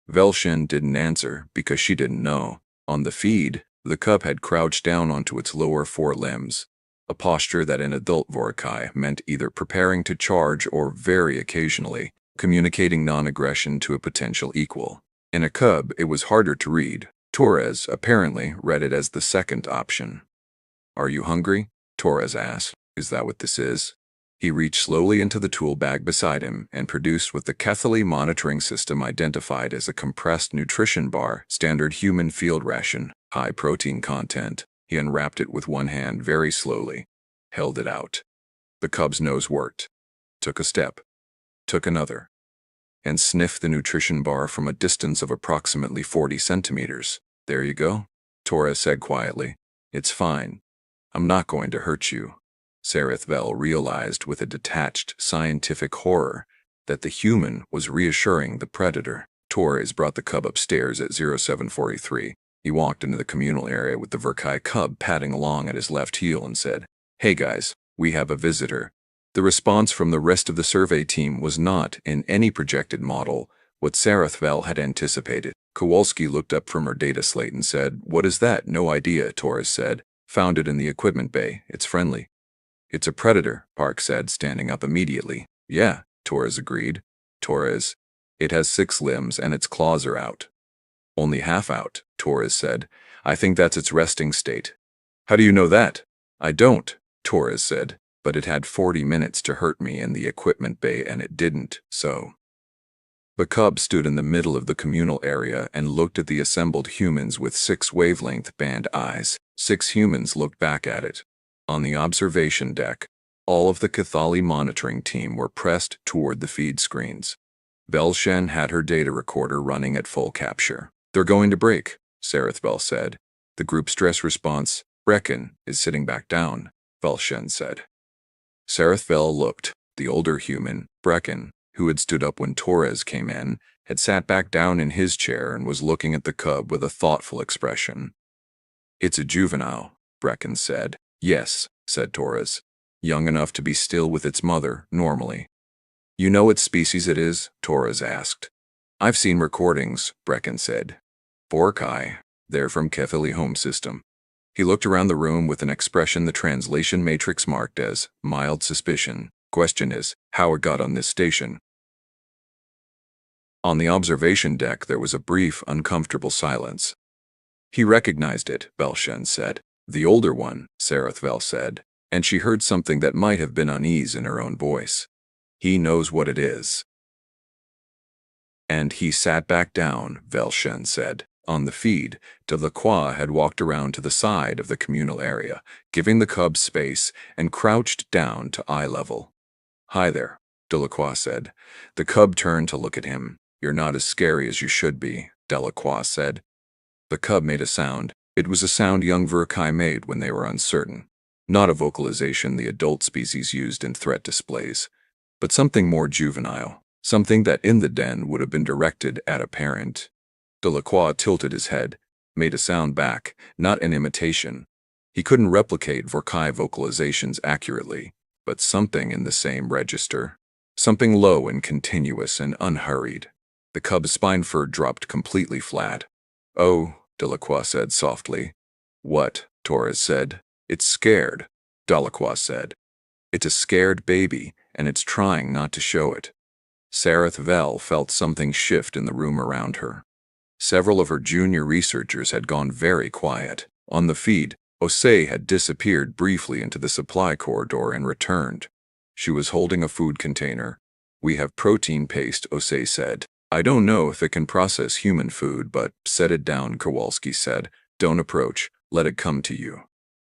Valshen didn't answer because she didn't know. On the feed, the cub had crouched down onto its lower 4 limbs, a posture that in adult Vorkai meant either preparing to charge or, very occasionally, communicating non-aggression to a potential equal. In a cub, it was harder to read. Torres, apparently, read it as the second option. "Are you hungry?" Torres asked. "Is that what this is?" He reached slowly into the tool bag beside him and produced what the Kefali monitoring system identified as a compressed nutrition bar, standard human field ration, high protein content. He unwrapped it with one hand very slowly, held it out. The cub's nose worked, took a step, took another, and sniffed the nutrition bar from a distance of approximately 40 centimeters. "There you go," Torres said quietly. "It's fine. I'm not going to hurt you." Sarethvel realized with a detached scientific horror that the human was reassuring the predator. Torres brought the cub upstairs at 0743. He walked into the communal area with the Verkai cub padding along at his left heel and said, "Hey guys, we have a visitor." The response from the rest of the survey team was not, in any projected model, what Sarethvel had anticipated. Kowalski looked up from her data slate and said, "What is that?" "No idea," Torres said. "Found it in the equipment bay. It's friendly." "It's a predator," Park said, standing up immediately. "Yeah," Torres agreed. "Torres, it has 6 limbs and its claws are out." "Only half out," Torres said. "I think that's its resting state." "How do you know that?" "I don't," Torres said, "but it had 40 minutes to hurt me in the equipment bay and it didn't, so." The cub stood in the middle of the communal area and looked at the assembled humans with 6 wavelength band eyes. 6 humans looked back at it. On the observation deck, all of the Cathali monitoring team were pressed toward the feed screens. Velshen had her data recorder running at full capture. "They're going to break," Sarethvel said. "The group stress response, Brecken, is sitting back down," Velshen said. Sarethvel looked. The older human, Brecken, who had stood up when Torres came in, had sat back down in his chair and was looking at the cub with a thoughtful expression. "It's a juvenile," Brecken said. "Yes," said Torres. "Young enough to be still with its mother, normally." "You know what species it is?" Torres asked. "I've seen recordings," Brecken said. "Borkai. They're from Kefili Home System." He looked around the room with an expression the translation matrix marked as mild suspicion. "Question is, how it got on this station?" On the observation deck there was a brief, uncomfortable silence. "He recognized it," Velshen said. "The older one," Sarethvel said, and she heard something that might have been unease in her own voice. "He knows what it is." "And he sat back down," Velshen said. On the feed, Delacroix had walked around to the side of the communal area, giving the cub space, and crouched down to eye level. "Hi there," Delacroix said. The cub turned to look at him. "You're not as scary as you should be," Delacroix said. The cub made a sound. It was a sound young Verkai made when they were uncertain. Not a vocalization the adult species used in threat displays, but something more juvenile, something that in the den would have been directed at a parent. Delacroix tilted his head, made a sound back, not an imitation. He couldn't replicate Verkai vocalizations accurately, but something in the same register. Something low and continuous and unhurried. The cub's spine fur dropped completely flat. "Oh," Delacroix said softly. "What?" Torres said. "It's scared," Delacroix said. "It's a scared baby, and it's trying not to show it." Sarethvel felt something shift in the room around her. Several of her junior researchers had gone very quiet. On the feed, Osei had disappeared briefly into the supply corridor and returned. She was holding a food container. "We have protein paste," Osei said. "I don't know if it can process human food, but set it down," Kowalski said. "Don't approach. Let it come to you."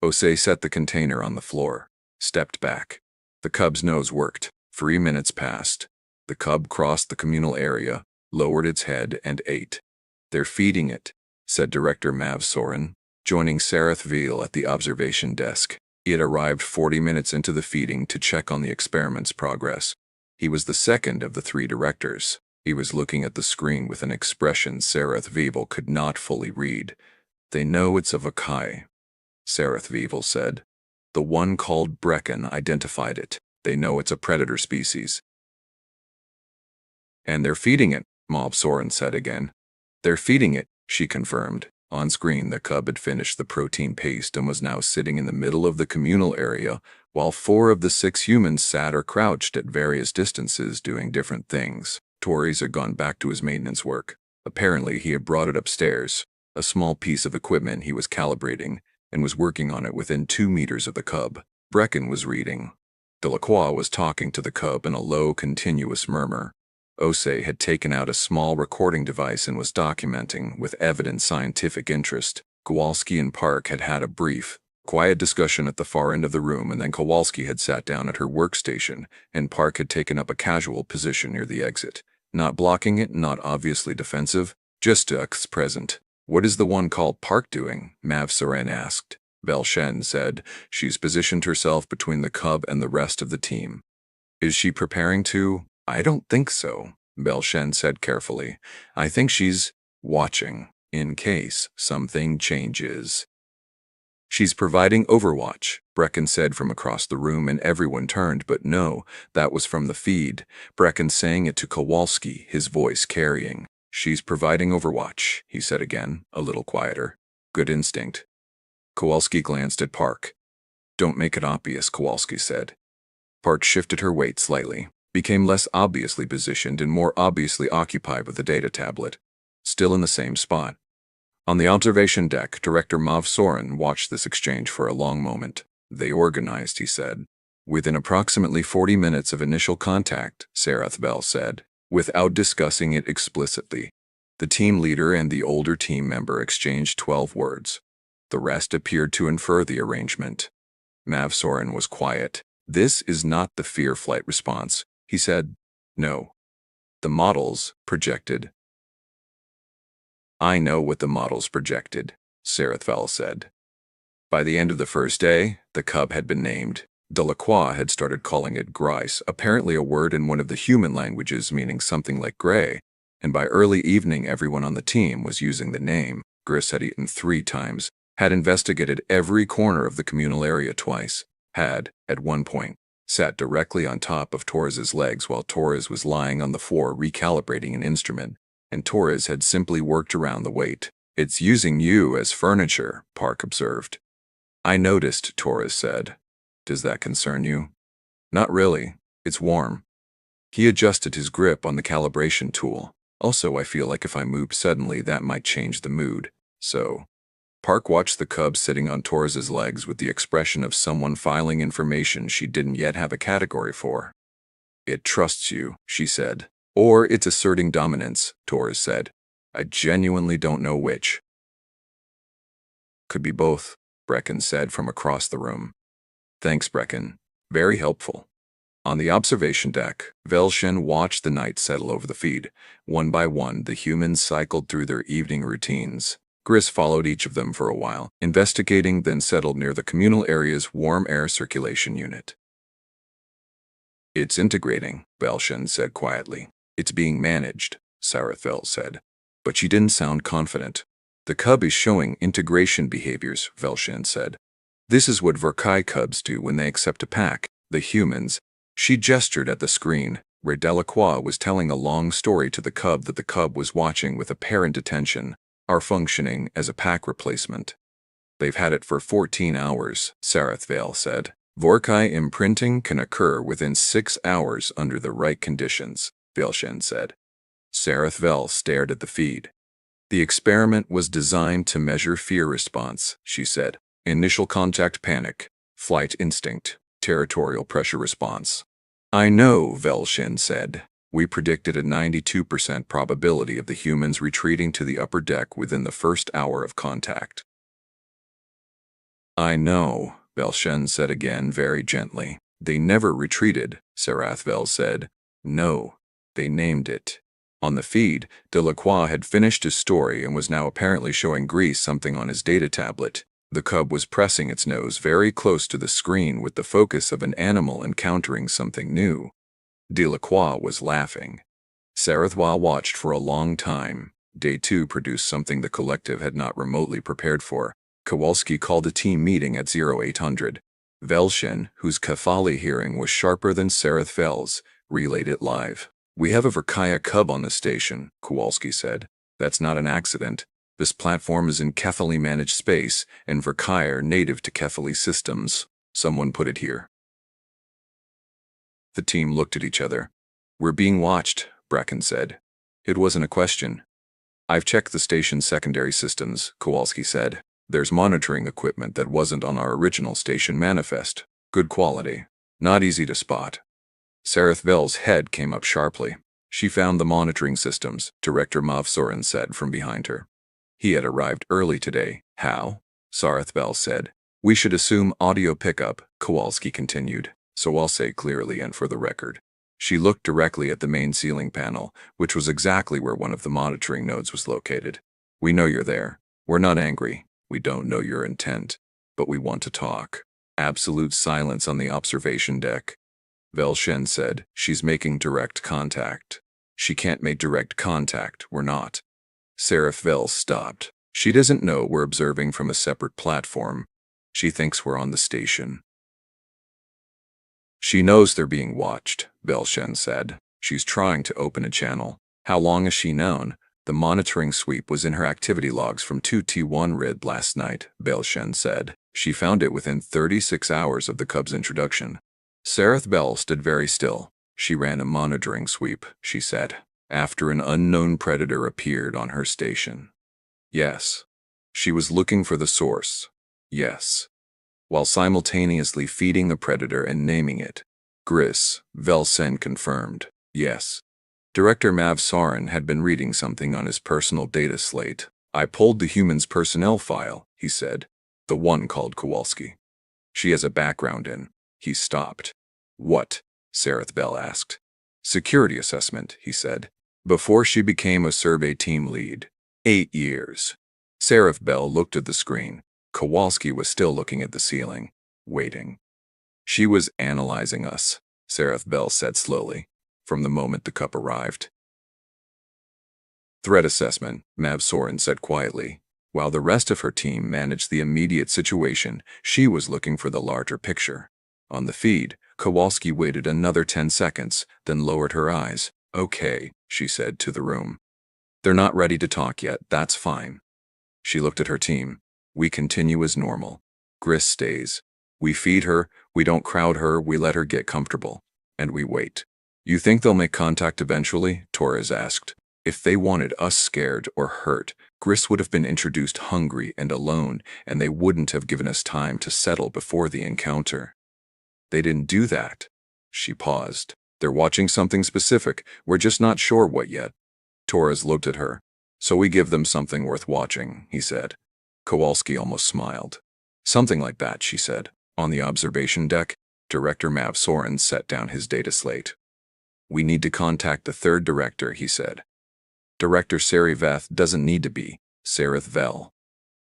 Osei set the container on the floor, stepped back. The cub's nose worked. 3 minutes passed. The cub crossed the communal area, lowered its head, and ate. "They're feeding it," said Director Mav Soren, joining Sarethvel at the observation desk. He had arrived 40 minutes into the feeding to check on the experiment's progress. He was the second of the 3 directors. He was looking at the screen with an expression Sarethvel could not fully read. "They know it's a Verkai," Sarethvel said. "The one called Brecken identified it. They know it's a predator species." "And they're feeding it," Mob Soren said again. "They're feeding it," she confirmed. On screen, the cub had finished the protein paste and was now sitting in the middle of the communal area, while 4 of the 6 humans sat or crouched at various distances doing different things. Torres had gone back to his maintenance work. Apparently, he had brought it upstairs, a small piece of equipment he was calibrating, and was working on it within 2 meters of the cub. Brecken was reading. Delacroix was talking to the cub in a low, continuous murmur. Osei had taken out a small recording device and was documenting with evident scientific interest. Kowalski and Park had had a brief, quiet discussion at the far end of the room, and then Kowalski had sat down at her workstation, and Park had taken up a casual position near the exit. Not blocking it, not obviously defensive, just present. "What is the one called Park doing?" Mav Soren asked. Belshen said. "She's positioned herself between the cub and the rest of the team." "Is she preparing to?" "I don't think so," Belshen said carefully. "I think she's watching, in case something changes." "She's providing overwatch," Brecken said from across the room, and everyone turned, but no, that was from the feed. Brecken saying it to Kowalski, his voice carrying. "She's providing overwatch," he said again, a little quieter. "Good instinct." Kowalski glanced at Park. "Don't make it obvious," Kowalski said. Park shifted her weight slightly, became less obviously positioned and more obviously occupied with the data tablet, still in the same spot. On the observation deck, Director Mav Soren watched this exchange for a long moment. "They organized," he said. "Within approximately 40 minutes of initial contact," Sarath Bell said, without discussing it explicitly. The team leader and the older team member exchanged 12 words. The rest appeared to infer the arrangement. Mav Soren was quiet. "This is not the fear flight response," he said. "No. The models projected." "I know what the models projected," Sarathvel said. By the end of the first day, the cub had been named. Delacroix had started calling it Grice, apparently a word in one of the human languages meaning something like gray, and by early evening everyone on the team was using the name. Gris had eaten 3 times, had investigated every corner of the communal area twice, had, at one point, sat directly on top of Torres's legs while Torres was lying on the floor recalibrating an instrument, and Torres had simply worked around the weight. "It's using you as furniture," Park observed. "I noticed," Torres said. "Does that concern you?" "Not really. It's warm." He adjusted his grip on the calibration tool. "Also, I feel like if I moved suddenly that might change the mood. So..." Park watched the cub sitting on Torres's legs with the expression of someone filing information she didn't yet have a category for. "It trusts you," she said. "Or it's asserting dominance," Torres said. "I genuinely don't know which." "Could be both," Brecken said from across the room. "Thanks, Brecken. Very helpful." On the observation deck, Velshen watched the night settle over the feed. One by one, the humans cycled through their evening routines. Gris followed each of them for a while, investigating, then settled near the communal area's warm air circulation unit. "It's integrating," Velshen said quietly. "It's being managed," Sarathel said. But she didn't sound confident. "The cub is showing integration behaviors," Velshen said. "This is what Verkai cubs do when they accept a pack. The humans..." She gestured at the screen, where Delacroix was telling a long story to the cub that the cub was watching with apparent attention, "are functioning as a pack replacement. They've had it for 14 hours, Sarathvale said. Vorkai imprinting can occur within 6 hours under the right conditions, Velshen said. Sarathvel stared at the feed. "The experiment was designed to measure fear response," she said. "Initial contact panic, flight instinct, territorial pressure response." "I know," Velshen said. "We predicted a 92% probability of the humans retreating to the upper deck within the first hour of contact." "I know," Velshen said again very gently. "They never retreated," Sarathvel said. "No, they named it." On the feed, Delacroix had finished his story and was now apparently showing Grease something on his data tablet. The cub was pressing its nose very close to the screen with the focus of an animal encountering something new. Delacroix was laughing. Sarathwa watched for a long time. Day 2 produced something the collective had not remotely prepared for. Kowalski called a team meeting at 0800. Velshen, whose Kefali hearing was sharper than Sarathvel's, relayed it live. "We have a Verkaya cub on the station," Kowalski said. "That's not an accident. This platform is in Kefali-managed space, and Verkaya are native to Kefali systems. Someone put it here." The team looked at each other. "We're being watched," Bracken said. It wasn't a question. "I've checked the station's secondary systems," Kowalski said. "There's monitoring equipment that wasn't on our original station manifest. Good quality. Not easy to spot." Sarathvel's head came up sharply. "She found the monitoring systems," Director Mav Soren said from behind her. He had arrived early today. How? Sareth Bell said. We should assume audio pickup, Kowalski continued, so I'll say clearly and for the record. She looked directly at the main ceiling panel, which was exactly where one of the monitoring nodes was located. We know you're there. We're not angry. We don't know your intent. But we want to talk. Absolute silence on the observation deck. Velshen said, she's making direct contact. She can't make direct contact, we're not. Seraph Vel stopped. She doesn't know we're observing from a separate platform. She thinks we're on the station. She knows they're being watched, Velshen said. She's trying to open a channel. How long has she known? The monitoring sweep was in her activity logs from 2T1 RID last night, Velshen said. She found it within 36 hours of the Cub's introduction. Sareth Bell stood very still. She ran a monitoring sweep, she said, after an unknown predator appeared on her station. Yes. She was looking for the source. Yes. While simultaneously feeding the predator and naming it. Gris, Velsen confirmed. Yes. Director Mav Sarin had been reading something on his personal data slate. I pulled the human's personnel file, he said. The one called Kowalski. She has a background in. He stopped. What? Sareth Bell asked. Security assessment, he said. Before she became a survey team lead. 8 years. Sareth Bell looked at the screen. Kowalski was still looking at the ceiling, waiting. She was analyzing us, Sareth Bell said slowly, from the moment the cup arrived. Threat assessment, Mav Soren said quietly. While the rest of her team managed the immediate situation, she was looking for the larger picture. On the feed, Kowalski waited another 10 seconds, then lowered her eyes. Okay, she said to the room. They're not ready to talk yet, that's fine. She looked at her team. We continue as normal. Gris stays. We feed her, we don't crowd her, we let her get comfortable. And we wait. You think they'll make contact eventually? Torres asked. If they wanted us scared or hurt, Gris would have been introduced hungry and alone, and they wouldn't have given us time to settle before the encounter. They didn't do that. She paused. They're watching something specific, we're just not sure what yet. Torres looked at her. So we give them something worth watching, he said. Kowalski almost smiled. Something like that, she said. On the observation deck, Director Mav Soren set down his data slate. We need to contact the third director, he said. Director Sariveth doesn't need to be, Sareth Vel.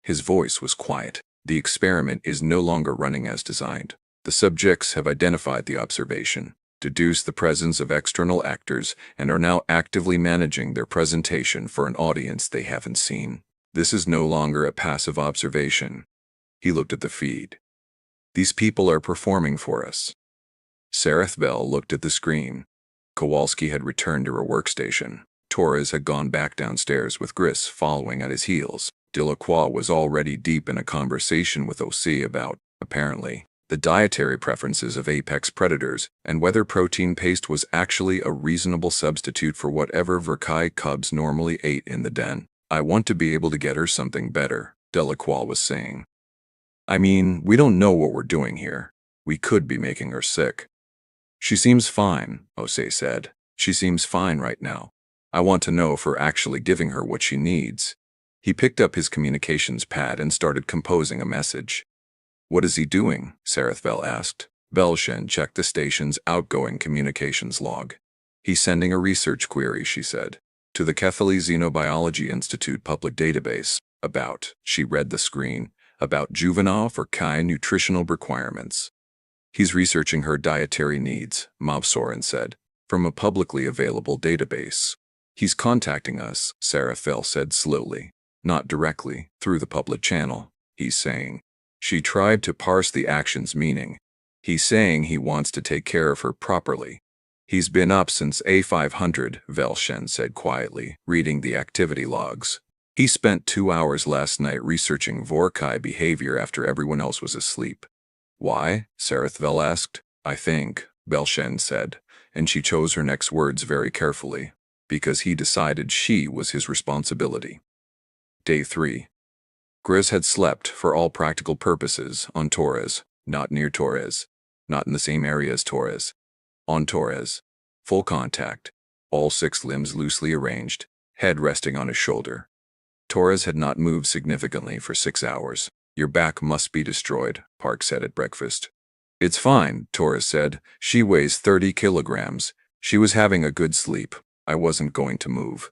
His voice was quiet. The experiment is no longer running as designed. The subjects have identified the observation, deduced the presence of external actors, and are now actively managing their presentation for an audience they haven't seen. This is no longer a passive observation. He looked at the feed. These people are performing for us. Sareth Bell looked at the screen. Kowalski had returned to her workstation. Torres had gone back downstairs with Gris following at his heels. Delacroix was already deep in a conversation with OC about, apparently, the dietary preferences of apex predators and whether protein paste was actually a reasonable substitute for whatever Verkai cubs normally ate in the den. I want to be able to get her something better, Delacroix was saying. I mean, we don't know what we're doing here. We could be making her sick. She seems fine, Osei said. She seems fine right now. I want to know if we're actually giving her what she needs. He picked up his communications pad and started composing a message. What is he doing? Sareth Vel asked. Velshen checked the station's outgoing communications log. He's sending a research query, she said, to the Kethali Xenobiology Institute public database about, she read the screen, about juvenile for Kai nutritional requirements. He's researching her dietary needs, Mav Soren said, from a publicly available database. He's contacting us, Sareth Vel said slowly. Not directly, through the public channel, he's saying. She tried to parse the action's meaning. He's saying he wants to take care of her properly. He's been up since A500, Velshen said quietly, reading the activity logs. He spent 2 hours last night researching Vorkai behavior after everyone else was asleep. Why? Sareth Vel asked. I think, Velshen said, and she chose her next words very carefully, because he decided she was his responsibility. Day 3. Gris had slept, for all practical purposes, on Torres, not near Torres, not in the same area as Torres. On Torres. Full contact, all 6 limbs loosely arranged, head resting on his shoulder. Torres had not moved significantly for 6 hours. Your back must be destroyed, Park said at breakfast. It's fine, Torres said. She weighs 30 kilograms. She was having a good sleep. I wasn't going to move.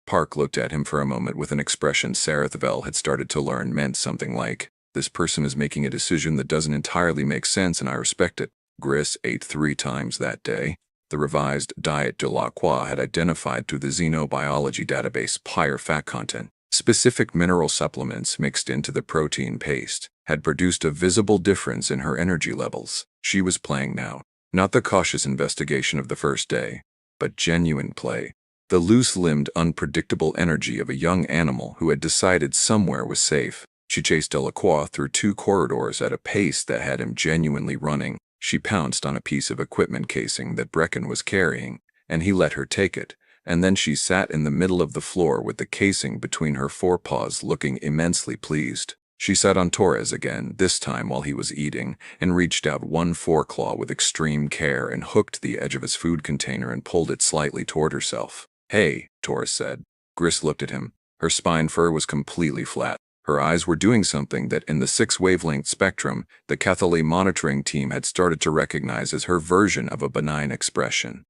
Park looked at him for a moment with an expression Sarathvel had started to learn meant something like, this person is making a decision that doesn't entirely make sense and I respect it. Gris ate 3 times that day. The revised Diet de la Croix had identified through the xenobiology database higher fat content. Specific mineral supplements mixed into the protein paste had produced a visible difference in her energy levels. She was playing now. Not the cautious investigation of the first day, but genuine play. The loose-limbed, unpredictable energy of a young animal who had decided somewhere was safe. She chased Delacroix through 2 corridors at a pace that had him genuinely running. She pounced on a piece of equipment casing that Brecken was carrying, and he let her take it. And then she sat in the middle of the floor with the casing between her forepaws looking immensely pleased. She sat on Torres again, this time while he was eating, and reached out one foreclaw with extreme care and hooked the edge of his food container and pulled it slightly toward herself. Hey, Torres said. Gris looked at him. Her spine fur was completely flat. Her eyes were doing something that in the 6-wavelength spectrum, the Catholic monitoring team had started to recognize as her version of a benign expression.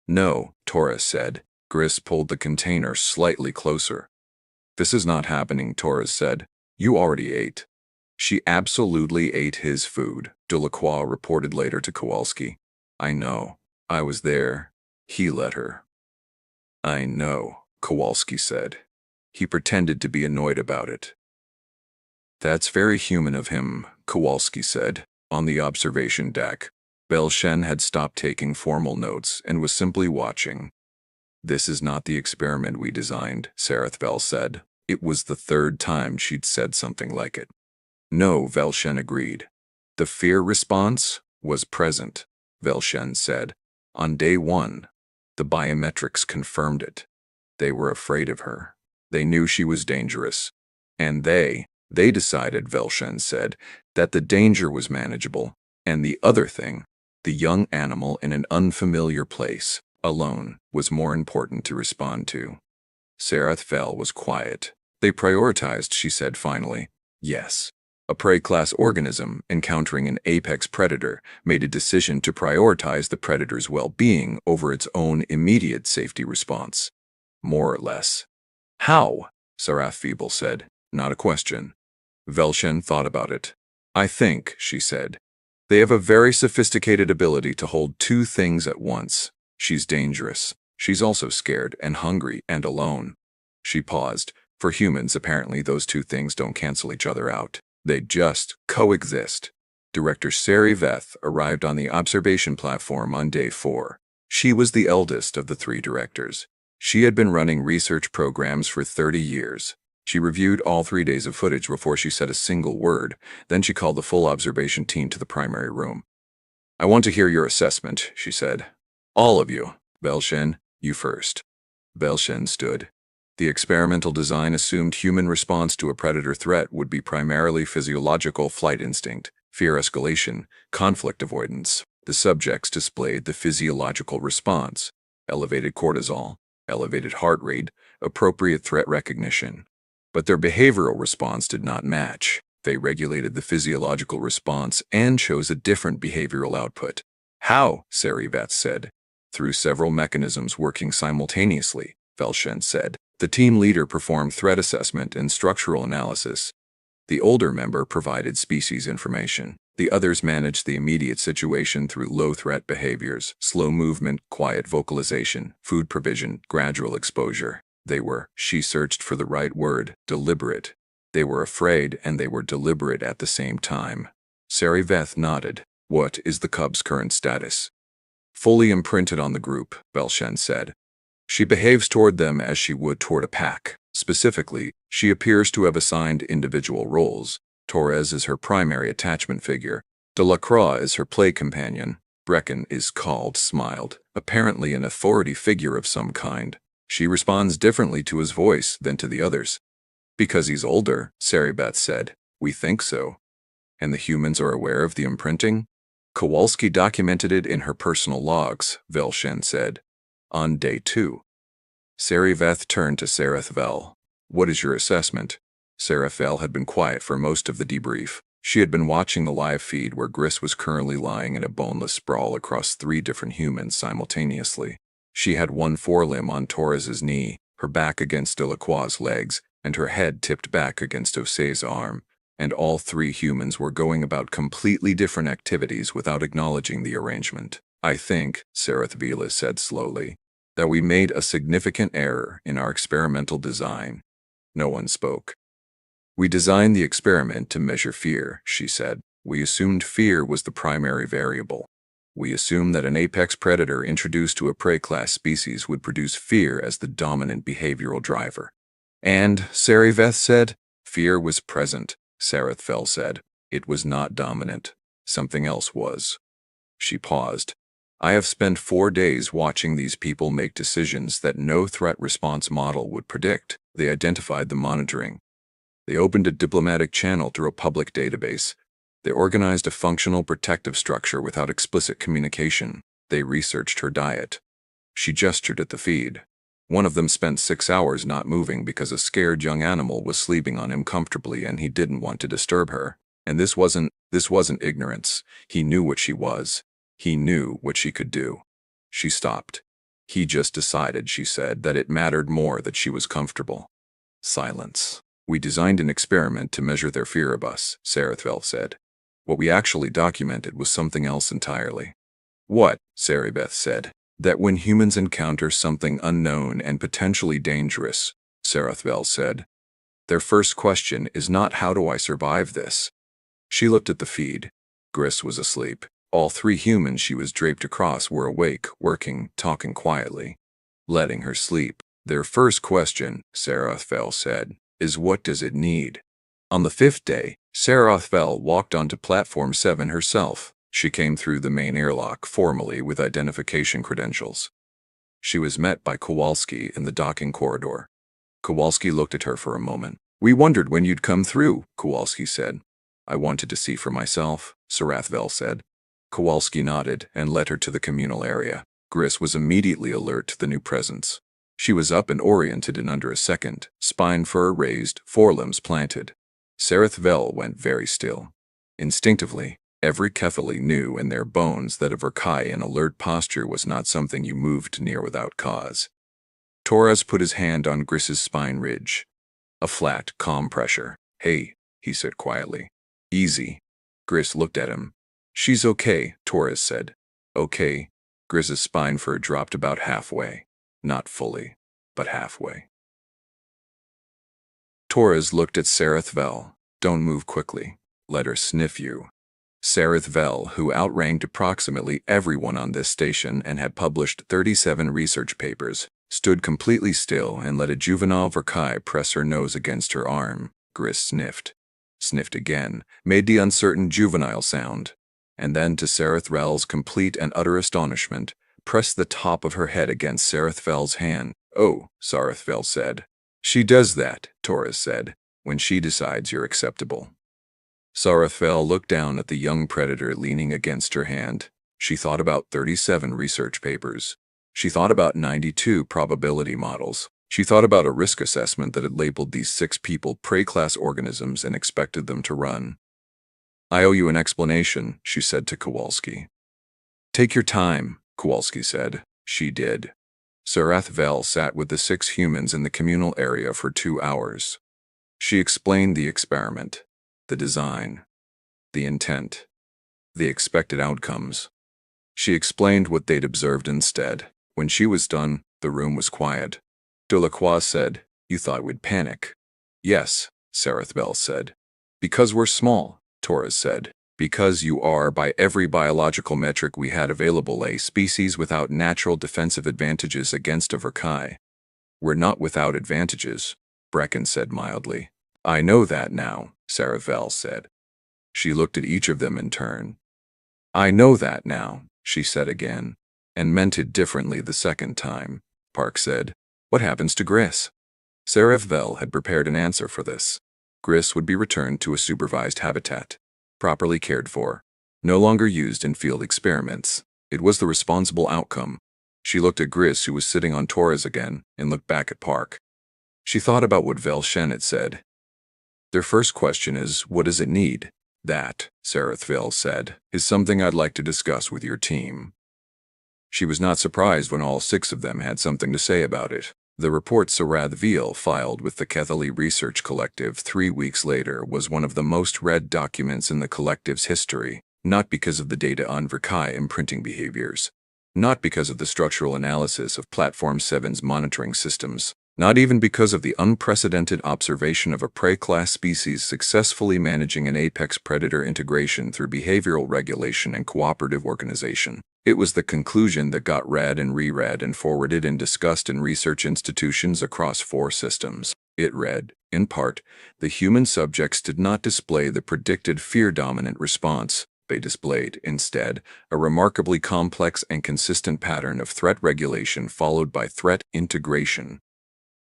No, Torres said. Gris pulled the container slightly closer. This is not happening, Torres said. You already ate. She absolutely ate his food, Delacroix reported later to Kowalski. I know. I was there. He let her. I know, Kowalski said. He pretended to be annoyed about it. That's very human of him, Kowalski said. On the observation deck, Belchen had stopped taking formal notes and was simply watching. This is not the experiment we designed, Sarathvel said. It was the 3rd time she'd said something like it. No, Velchen agreed. The fear response was present, Velchen said. On day 1, the biometrics confirmed it. They were afraid of her. They knew she was dangerous. And they decided, Velchen said, that the danger was manageable. And the other thing, the young animal in an unfamiliar place, alone, was more important to respond to. Sarathvel was quiet. They prioritized, she said finally. Yes. A prey-class organism encountering an apex predator made a decision to prioritize the predator's well-being over its own immediate safety response. More or less. How? Sarathvel said. Not a question. Velchen thought about it. I think, she said, they have a very sophisticated ability to hold 2 things at once. She's dangerous. She's also scared and hungry and alone. She paused. For humans, apparently those 2 things don't cancel each other out. They just coexist. Director Sari Veth arrived on the observation platform on day 4. She was the eldest of the 3 directors. She had been running research programs for 30 years. She reviewed all 3 days of footage before she said a single word. Then she called the full observation team to the primary room. I want to hear your assessment, she said. All of you. Belchen, you first. Belchen stood. The experimental design assumed human response to a predator threat would be primarily physiological flight instinct, fear escalation, conflict avoidance. The subjects displayed the physiological response, elevated cortisol, elevated heart rate, appropriate threat recognition. But their behavioral response did not match. They regulated the physiological response and chose a different behavioral output. How? Sarivat said. Through several mechanisms working simultaneously, Velchen said. The team leader performed threat assessment and structural analysis. The older member provided species information. The others managed the immediate situation through low-threat behaviors, slow movement, quiet vocalization, food provision, gradual exposure. They were, she searched for the right word, deliberate. They were afraid and they were deliberate at the same time. Sariveth nodded. What is the cub's current status? Fully imprinted on the group, Belchen said. She behaves toward them as she would toward a pack. Specifically, she appears to have assigned individual roles. Torres is her primary attachment figure. Delacroix is her play companion. Brecken is called, smiled, apparently an authority figure of some kind. She responds differently to his voice than to the others. Because he's older, Saribat said. We think so. And the humans are aware of the imprinting? Kowalski documented it in her personal logs, Velchen said. On day 2. Sariveth turned to Sarathvel. What is your assessment? Seraphel had been quiet for most of the debrief. She had been watching the live feed where Gris was currently lying in a boneless sprawl across 3 different humans simultaneously. She had one forelimb on Torres's knee, her back against Delacroix's legs, and her head tipped back against Ose's arm, and all 3 humans were going about completely different activities without acknowledging the arrangement. I think, Seraphela said slowly, that we made a significant error in our experimental design. No one spoke. We designed the experiment to measure fear, she said. We assumed fear was the primary variable. We assumed that an apex predator introduced to a prey-class species would produce fear as the dominant behavioral driver. And, Sariveth said, fear was present. Sarathfel said, it was not dominant. Something else was. She paused. I have spent 4 days watching these people make decisions that no threat response model would predict. They identified the monitoring. They opened a diplomatic channel through a public database. They organized a functional protective structure without explicit communication. They researched her diet. She gestured at the feed. One of them spent 6 hours not moving because a scared young animal was sleeping on him comfortably and he didn't want to disturb her. And this wasn't ignorance. He knew what she was. He knew what she could do. She stopped. He just decided, she said, that it mattered more that she was comfortable. Silence. We designed an experiment to measure their fear of us, Sarathvel said. What we actually documented was something else entirely. What? Saribeth said. That when humans encounter something unknown and potentially dangerous, Sarathvel said, their first question is not how do I survive this? She looked at the feed. Gris was asleep. All 3 humans she was draped across were awake, working, talking quietly. Letting her sleep. Their first question, Sarathvel said, is what does it need? On the 5th day, Sarathvel walked onto Platform 7 herself. She came through the main airlock formally with identification credentials. She was met by Kowalski in the docking corridor. Kowalski looked at her for a moment. We wondered when you'd come through, Kowalski said. I wanted to see for myself, Sarathvel said. Kowalski nodded and led her to the communal area. Gris was immediately alert to the new presence. She was up and oriented in under a second, spine fur raised, forelimbs planted. Sarathvel went very still. Instinctively, every Kephili knew in their bones that a Verkai in alert posture was not something you moved near without cause. Torres put his hand on Gris's spine ridge. A flat, calm pressure. Hey, he said quietly. Easy. Gris looked at him. She's okay, Torres said. Okay. Gris's spine fur dropped about halfway. Not fully, but halfway. Torres looked at Sarathvel. Don't move quickly. Let her sniff you. Sarathvel, who outranked approximately everyone on this station and had published 37 research papers, stood completely still and let a juvenile Verkai press her nose against her arm. Gris sniffed. Sniffed again, made the uncertain juvenile sound, and then, to Sarathvel's complete and utter astonishment, pressed the top of her head against Sarathvel's hand. Oh, Sarathvel said. She does that, Torres said, when she decides you're acceptable. Sarathvel looked down at the young predator leaning against her hand. She thought about 37 research papers. She thought about 92 probability models. She thought about a risk assessment that had labeled these 6 people prey-class organisms and expected them to run. I owe you an explanation, she said to Kowalski. Take your time, Kowalski said. She did. Sarathvel sat with the 6 humans in the communal area for 2 hours. She explained the experiment, the design, the intent, the expected outcomes. She explained what they'd observed instead. When she was done, the room was quiet. Delacroix said, You thought we'd panic. Yes, Sarathvel said. Because we're small, Torres said. Because you are, by every biological metric we had available, a species without natural defensive advantages against a Verkai. We're not without advantages, Brecken said mildly. I know that now, Sarathvel said. She looked at each of them in turn. I know that now, she said again, and meant it differently the second time. Park said, What happens to Gris? Sarathvel had prepared an answer for this. Gris would be returned to a supervised habitat, properly cared for, no longer used in field experiments. It was the responsible outcome. She looked at Gris, who was sitting on Torres again, and looked back at Park. She thought about what Velshen had said. Their first question is, what does it need? That, Sareth said, is something I'd like to discuss with your team. She was not surprised when all 6 of them had something to say about it. The report Sarath Veal filed with the Cadet Research Collective 3 weeks later was one of the most read documents in the collective's history, not because of the data on Verkai imprinting behaviors, not because of the structural analysis of Platform 7's monitoring systems, not even because of the unprecedented observation of a prey-class species successfully managing an apex predator integration through behavioral regulation and cooperative organization. It was the conclusion that got read and reread and forwarded and discussed in research institutions across 4 systems. It read, in part, the human subjects did not display the predicted fear-dominant response. They displayed, instead, a remarkably complex and consistent pattern of threat regulation followed by threat integration.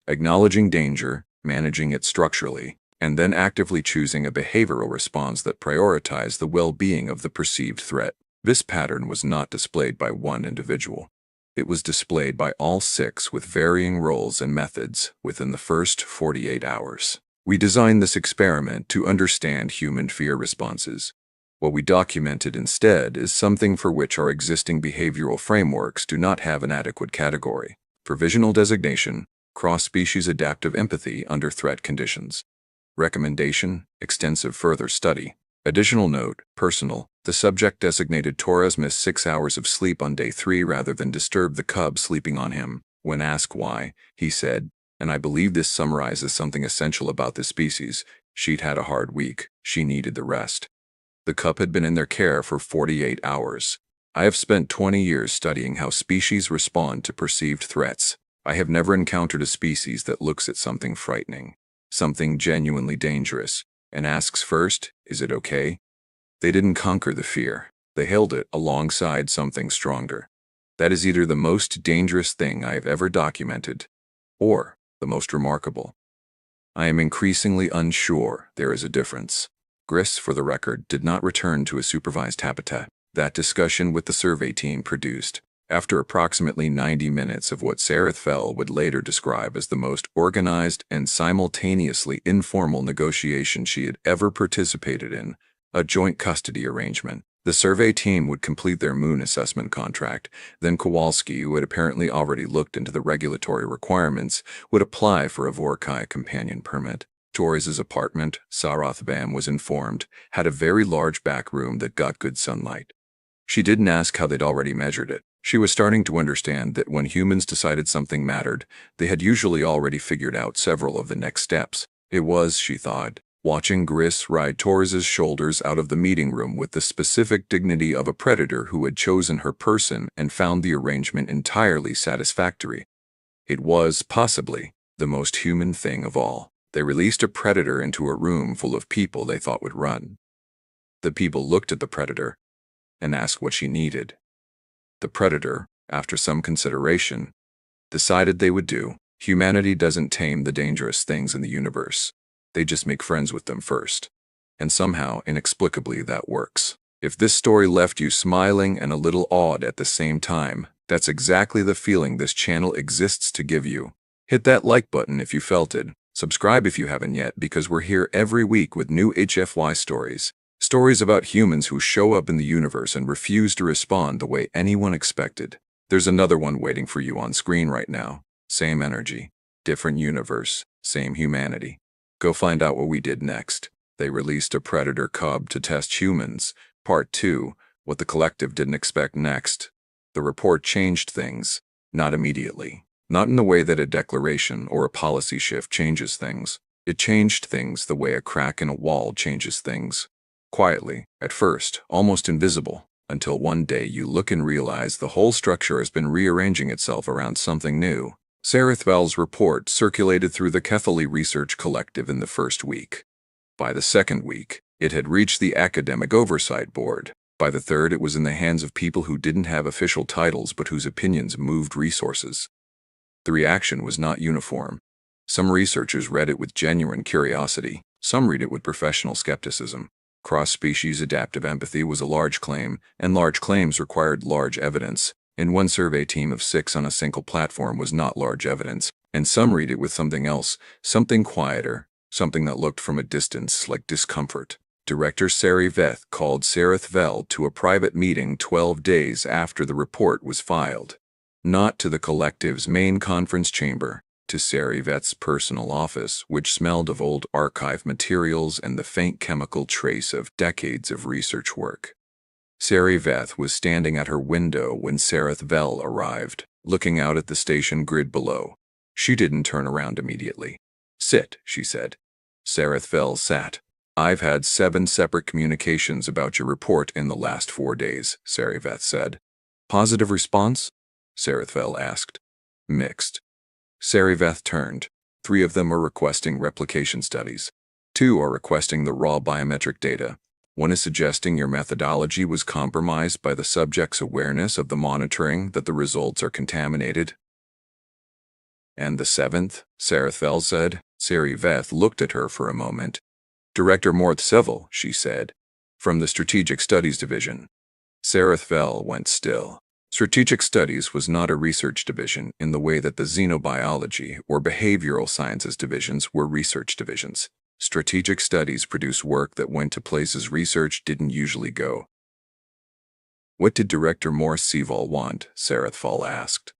Acknowledging danger, managing it structurally, and then actively choosing a behavioral response that prioritized the well-being of the perceived threat. This pattern was not displayed by one individual. It was displayed by all 6 with varying roles and methods within the first 48 hours. We designed this experiment to understand human fear responses. What we documented instead is something for which our existing behavioral frameworks do not have an adequate category: provisional designation, cross-species adaptive empathy under threat conditions. Recommendation: extensive further study. Additional note: personal. The subject designated Torres missed 6 hours of sleep on day 3 rather than disturb the cub sleeping on him. When asked why, he said, and I believe this summarizes something essential about this species, she'd had a hard week. She needed the rest. The cub had been in their care for 48 hours. I have spent 20 years studying how species respond to perceived threats. I have never encountered a species that looks at something frightening, something genuinely dangerous, and asks first, is it okay? They didn't conquer the fear. They held it alongside something stronger. That is either the most dangerous thing I have ever documented, or the most remarkable. I am increasingly unsure there is a difference. Gris, for the record, did not return to a supervised habitat. That discussion with the survey team produced, after approximately 90 minutes of what Sareth would later describe as the most organized and simultaneously informal negotiation she had ever participated in, a joint custody arrangement. The survey team would complete their moon assessment contract, then Kowalski, who had apparently already looked into the regulatory requirements, would apply for a Vorkai companion permit. Torres's apartment, Sarath was informed, had a very large back room that got good sunlight. She didn't ask how they'd already measured it. She was starting to understand that when humans decided something mattered, they had usually already figured out several of the next steps. It was, she thought, watching Gris ride Torres's shoulders out of the meeting room with the specific dignity of a predator who had chosen her person and found the arrangement entirely satisfactory. It was, possibly, the most human thing of all. They released a predator into a room full of people they thought would run. The people looked at the predator and asked what she needed. The predator, after some consideration, decided they would do. Humanity doesn't tame the dangerous things in the universe. They just make friends with them first. And somehow, inexplicably, that works. If this story left you smiling and a little awed at the same time, that's exactly the feeling this channel exists to give you. Hit that like button if you felt it. Subscribe if you haven't yet, because we're here every week with new HFY stories. Stories about humans who show up in the universe and refuse to respond the way anyone expected. There's another one waiting for you on screen right now. Same energy, different universe, same humanity. Go find out what we did next. They released a predator cub to test humans. Part 2, what the collective didn't expect next. The report changed things, not immediately. Not in the way that a declaration or a policy shift changes things. It changed things the way a crack in a wall changes things. Quietly, at first, almost invisible, until one day you look and realize the whole structure has been rearranging itself around something new. Sareth report circulated through the Cadet Research Collective in the first week. By the second week, it had reached the Academic Oversight Board. By the third, it was in the hands of people who didn't have official titles but whose opinions moved resources. The reaction was not uniform. Some researchers read it with genuine curiosity. Some read it with professional skepticism. Cross-species adaptive empathy was a large claim, and large claims required large evidence. In one survey team of 6 on a single platform was not large evidence. And some read it with something else, something quieter, something that looked from a distance like discomfort. Director Sari Veth called Sareth Vell to a private meeting 12 days after the report was filed. Not to the collective's main conference chamber, to Sari Veth's personal office, which smelled of old archive materials and the faint chemical trace of decades of research work. Sari Veth was standing at her window when Sareth Vell arrived, looking out at the station grid below. She didn't turn around immediately. "Sit," she said. Sareth Vell sat. "I've had 7 separate communications about your report in the last 4 days," Sari Veth said. "Positive response?" Sareth Vell asked. "Mixed." Sari Veth turned. 3 of them are requesting replication studies. 2 are requesting the raw biometric data. 1 is suggesting your methodology was compromised by the subject's awareness of the monitoring, that the results are contaminated. "And the 7th, Sareth Vell said. Sari Veth looked at her for a moment. "Director Morth Seville," she said, "from the Strategic Studies Division." Sareth Vell went still. Strategic Studies was not a research division in the way that the Xenobiology or Behavioral Sciences divisions were research divisions. Strategic Studies produced work that went to places research didn't usually go. "What did Director Morth Seville want?" Sareth Vell asked.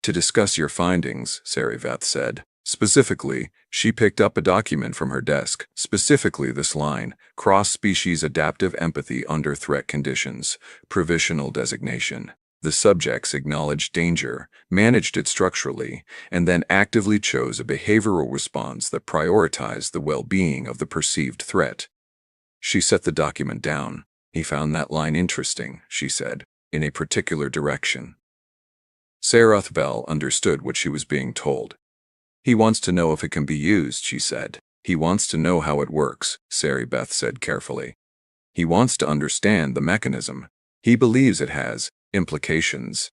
"To discuss your findings," Sari Veth said. Specifically, she picked up a document from her desk, specifically this line: "Cross-species adaptive empathy under threat conditions, provisional designation." The subjects acknowledged danger, managed it structurally, and then actively chose a behavioral response that prioritized the well-being of the perceived threat. She set the document down. "He found that line interesting," she said, "in a particular direction." Sareth Vell understood what she was being told. "He wants to know if it can be used," she said. "He wants to know how it works," Sari Veth said carefully. "He wants to understand the mechanism. He believes it has implications."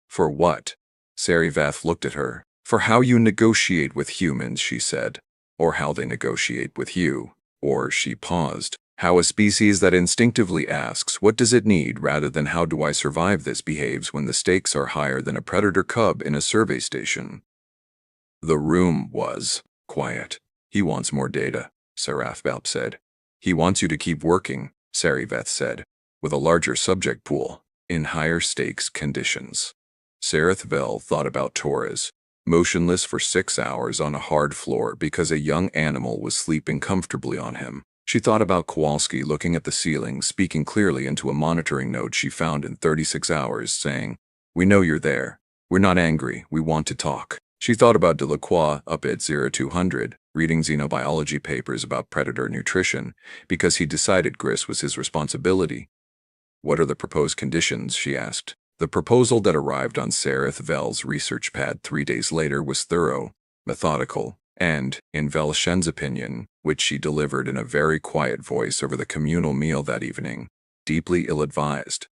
"For what?" Sari Veth looked at her. "For how you negotiate with humans," she said. "Or how they negotiate with you." Or, she paused, "how a species that instinctively asks, 'What does it need?' rather than 'How do I survive this?' behaves when the stakes are higher than a predator cub in a survey station." The room was quiet. "He wants more data," Sareth Vell said. "He wants you to keep working," Sari Veth said, "with a larger subject pool, in higher stakes conditions." Sareth Vell thought about Torres, motionless for 6 hours on a hard floor because a young animal was sleeping comfortably on him. She thought about Kowalski looking at the ceiling, speaking clearly into a monitoring note she found in 36 hours, saying, "We know you're there. We're not angry. We want to talk." She thought about Delacroix up at 0200, reading xenobiology papers about predator nutrition, because he decided Gris was his responsibility. "What are the proposed conditions?" she asked. The proposal that arrived on Sareth Vell's research pad 3 days later was thorough, methodical, and, in Velshen's opinion, which she delivered in a very quiet voice over the communal meal that evening, deeply ill-advised.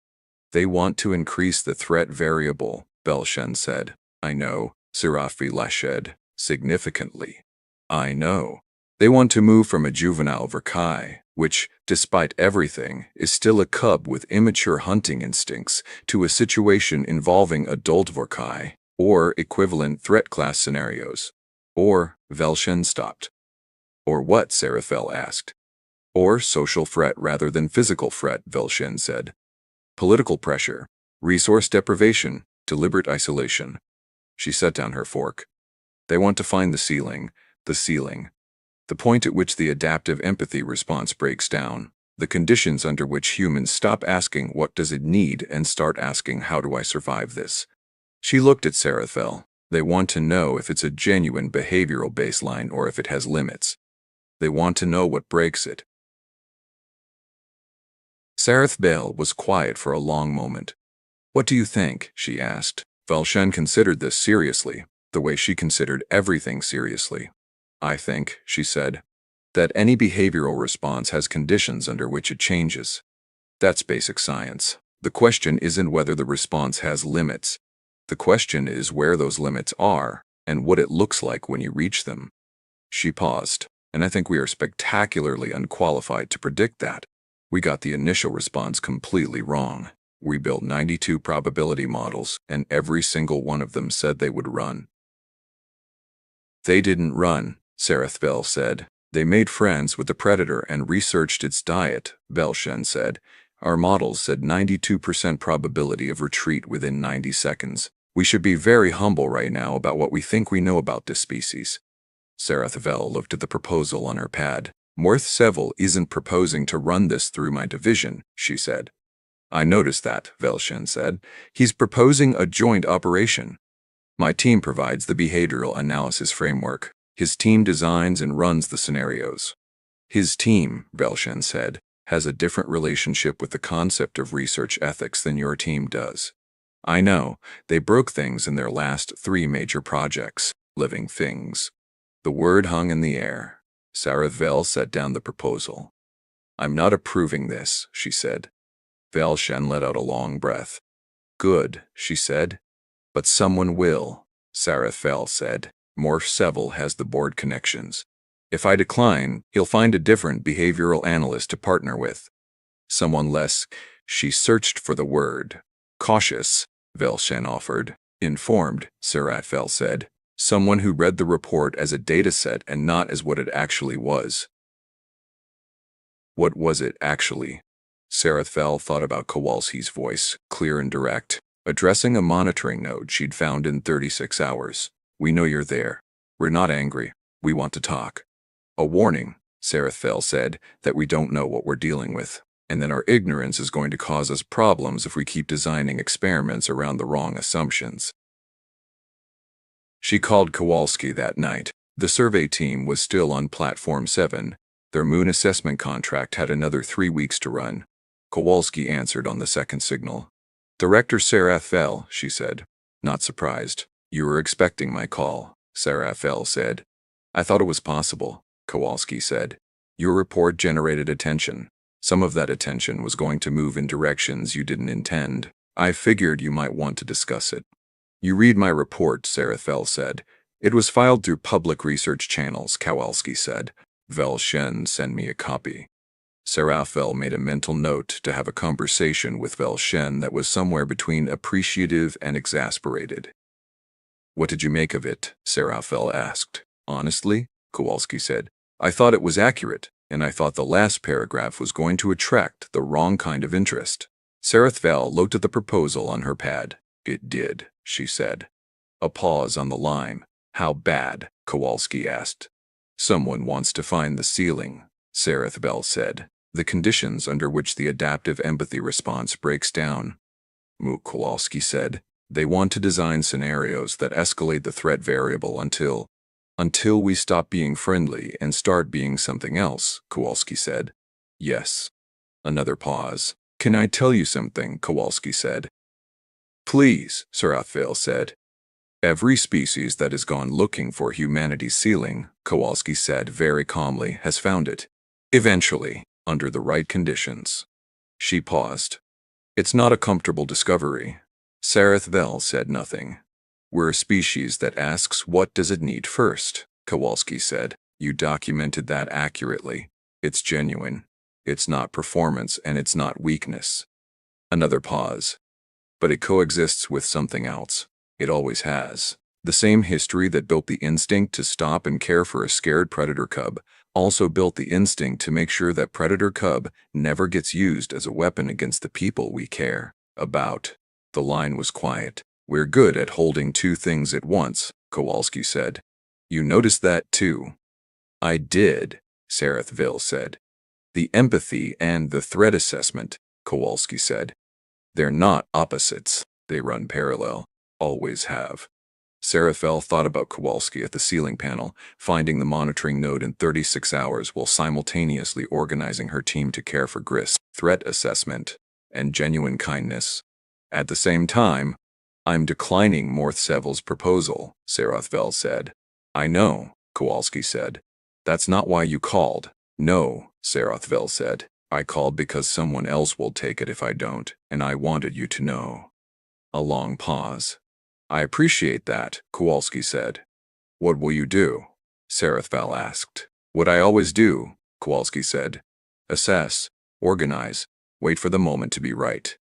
"They want to increase the threat variable," Velshen said. "I know," Serafi said, significantly. "I know. They want to move from a juvenile Verkai, which, despite everything, is still a cub with immature hunting instincts, to a situation involving adult Verkai, or equivalent threat class scenarios." "Or," Velshen stopped. "Or what?" Sareth Vell asked. "Or social threat rather than physical threat," Velshen said. "Political pressure, resource deprivation, deliberate isolation." She set down her fork. "They want to find the ceiling, the point at which the adaptive empathy response breaks down, the conditions under which humans stop asking 'What does it need?' and start asking 'How do I survive this?'" She looked at Sareth Vell. "They want to know if it's a genuine behavioral baseline or if it has limits. They want to know what breaks it." Sareth Vell was quiet for a long moment. "What do you think?" she asked. Velshen considered this seriously, the way she considered everything seriously. "I think," she said, "that any behavioral response has conditions under which it changes. That's basic science. The question isn't whether the response has limits. The question is where those limits are and what it looks like when you reach them." She paused, "And I think we are spectacularly unqualified to predict that. We got the initial response completely wrong. We built 92 probability models, and every single one of them said they would run. They didn't run, Sarathvel said. They made friends with the predator and researched its diet, Velshen said. Our models said 92% probability of retreat within 90 seconds. We should be very humble right now about what we think we know about this species. Sarathvel looked at the proposal on her pad. Morthsevel isn't proposing to run this through my division, she said. I noticed that, Velshen said. He's proposing a joint operation. My team provides the behavioral analysis framework. His team designs and runs the scenarios. His team, Velshen said, has a different relationship with the concept of research ethics than your team does. I know, they broke things in their last 3 major projects, living things. The word hung in the air. Sarathvel set down the proposal. I'm not approving this, she said. Velshen let out a long breath. Good, she said. But someone will, Sarathvel said. Morthsevel has the board connections. If I decline, he'll find a different behavioral analyst to partner with. Someone less, she searched for the word. Cautious, Velshen offered. Informed, Sarathvel said. Someone who read the report as a dataset and not as what it actually was. What was it actually? Sarathvel thought about Kowalski's voice, clear and direct, addressing a monitoring node she'd found in 36 hours. We know you're there. We're not angry. We want to talk. A warning, Sarathvel said, that we don't know what we're dealing with, and that our ignorance is going to cause us problems if we keep designing experiments around the wrong assumptions. She called Kowalski that night. The survey team was still on Platform 7. Their moon assessment contract had another 3 weeks to run. Kowalski answered on the second signal. Director Sarathvel, she said. Not surprised. You were expecting my call, Sarathvel said. I thought it was possible, Kowalski said. Your report generated attention. Some of that attention was going to move in directions you didn't intend. I figured you might want to discuss it. You read my report, Sarathvel said. It was filed through public research channels, Kowalski said. Velshen sent me a copy. Sarathvel made a mental note to have a conversation with Velshen that was somewhere between appreciative and exasperated. What did you make of it? Sarathvel asked. Honestly, Kowalski said, I thought it was accurate, and I thought the last paragraph was going to attract the wrong kind of interest. Sarathvel looked at the proposal on her pad. It did, she said. A pause on the line. How bad? Kowalski asked. Someone wants to find the ceiling, Sarathvel said. The conditions under which the adaptive empathy response breaks down. Kowalski said. They want to design scenarios that escalate the threat variable until we stop being friendly and start being something else, Kowalski said. Yes. Another pause. Can I tell you something? Kowalski said. Please, Sarathvel said. Every species that has gone looking for humanity's ceiling, Kowalski said very calmly, has found it. Eventually, under the right conditions. She paused. It's not a comfortable discovery. Sarathvel said nothing. We're a species that asks what does it need first, Kowalski said. You documented that accurately. It's genuine. It's not performance and it's not weakness. Another pause. But it coexists with something else. It always has. The same history that built the instinct to stop and care for a scared predator cub also built the instinct to make sure that predator cub never gets used as a weapon against the people we care about. The line was quiet. We're good at holding 2 things at once, Kowalski said. You noticed that too. I did, Sarathvel said. The empathy and the threat assessment, Kowalski said. They're not opposites. They run parallel. Always have. Sarathvel thought about Kowalski at the ceiling panel, finding the monitoring node in 36 hours while simultaneously organizing her team to care for GRIS, threat assessment, and genuine kindness. At the same time, I'm declining Morthsevel's proposal, Sarathvel said. I know, Kowalski said. That's not why you called. No, Sarathvel said. I called because someone else will take it if I don't, and I wanted you to know. A long pause. I appreciate that, Kowalski said. What will you do? Sarathvel asked. What I always do, Kowalski said. Assess, organize, wait for the moment to be right.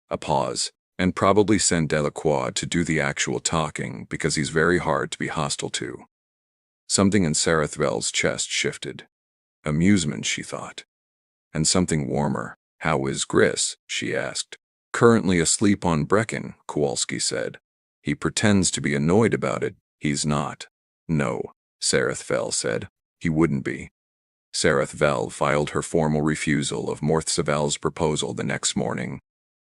A pause, and probably send Delacroix to do the actual talking because he's very hard to be hostile to. Something in Sarethvel's chest shifted. Amusement, she thought. And something warmer. How is Gris? She asked. Currently asleep on Brecken, Kowalski said. He pretends to be annoyed about it. He's not. No, Sarethvel said. He wouldn't be. Sarethvel filed her formal refusal of Morthseval's proposal the next morning.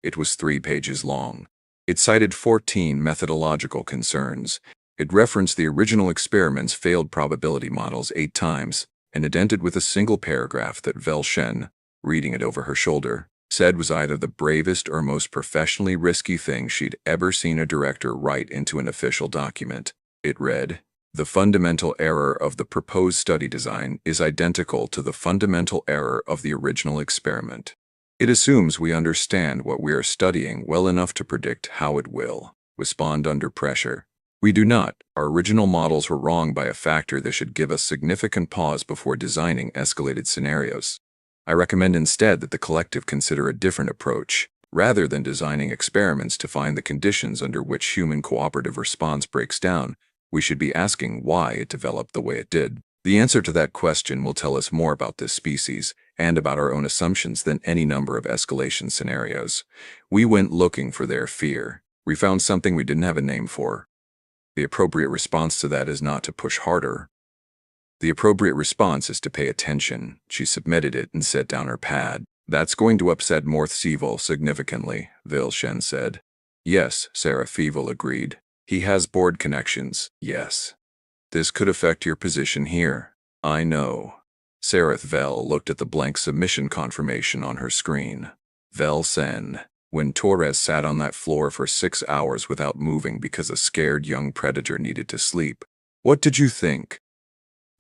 It was 3 pages long. It cited 14 methodological concerns. It referenced the original experiment's failed probability models 8 times, and it ended with a single paragraph that Velshen, reading it over her shoulder, said was either the bravest or most professionally risky thing she'd ever seen a director write into an official document. It read, "The fundamental error of the proposed study design is identical to the fundamental error of the original experiment. It assumes we understand what we are studying well enough to predict how it will respond under pressure. We do not. Our original models were wrong by a factor that should give us significant pause before designing escalated scenarios. I recommend instead that the collective consider a different approach. Rather than designing experiments to find the conditions under which human cooperative response breaks down, we should be asking why it developed the way it did. The answer to that question will tell us more about this species and about our own assumptions than any number of escalation scenarios. We went looking for their fear. We found something we didn't have a name for. The appropriate response to that is not to push harder. The appropriate response is to pay attention." She submitted it and set down her pad. "That's going to upset Morthseval significantly," Velshen said. "Yes," Sarethvel agreed. "He has board connections, yes. This could affect your position here." "I know." Sarethvel looked at the blank submission confirmation on her screen. Velsen. When Torres sat on that floor for 6 hours without moving because a scared young predator needed to sleep. "What did you think?"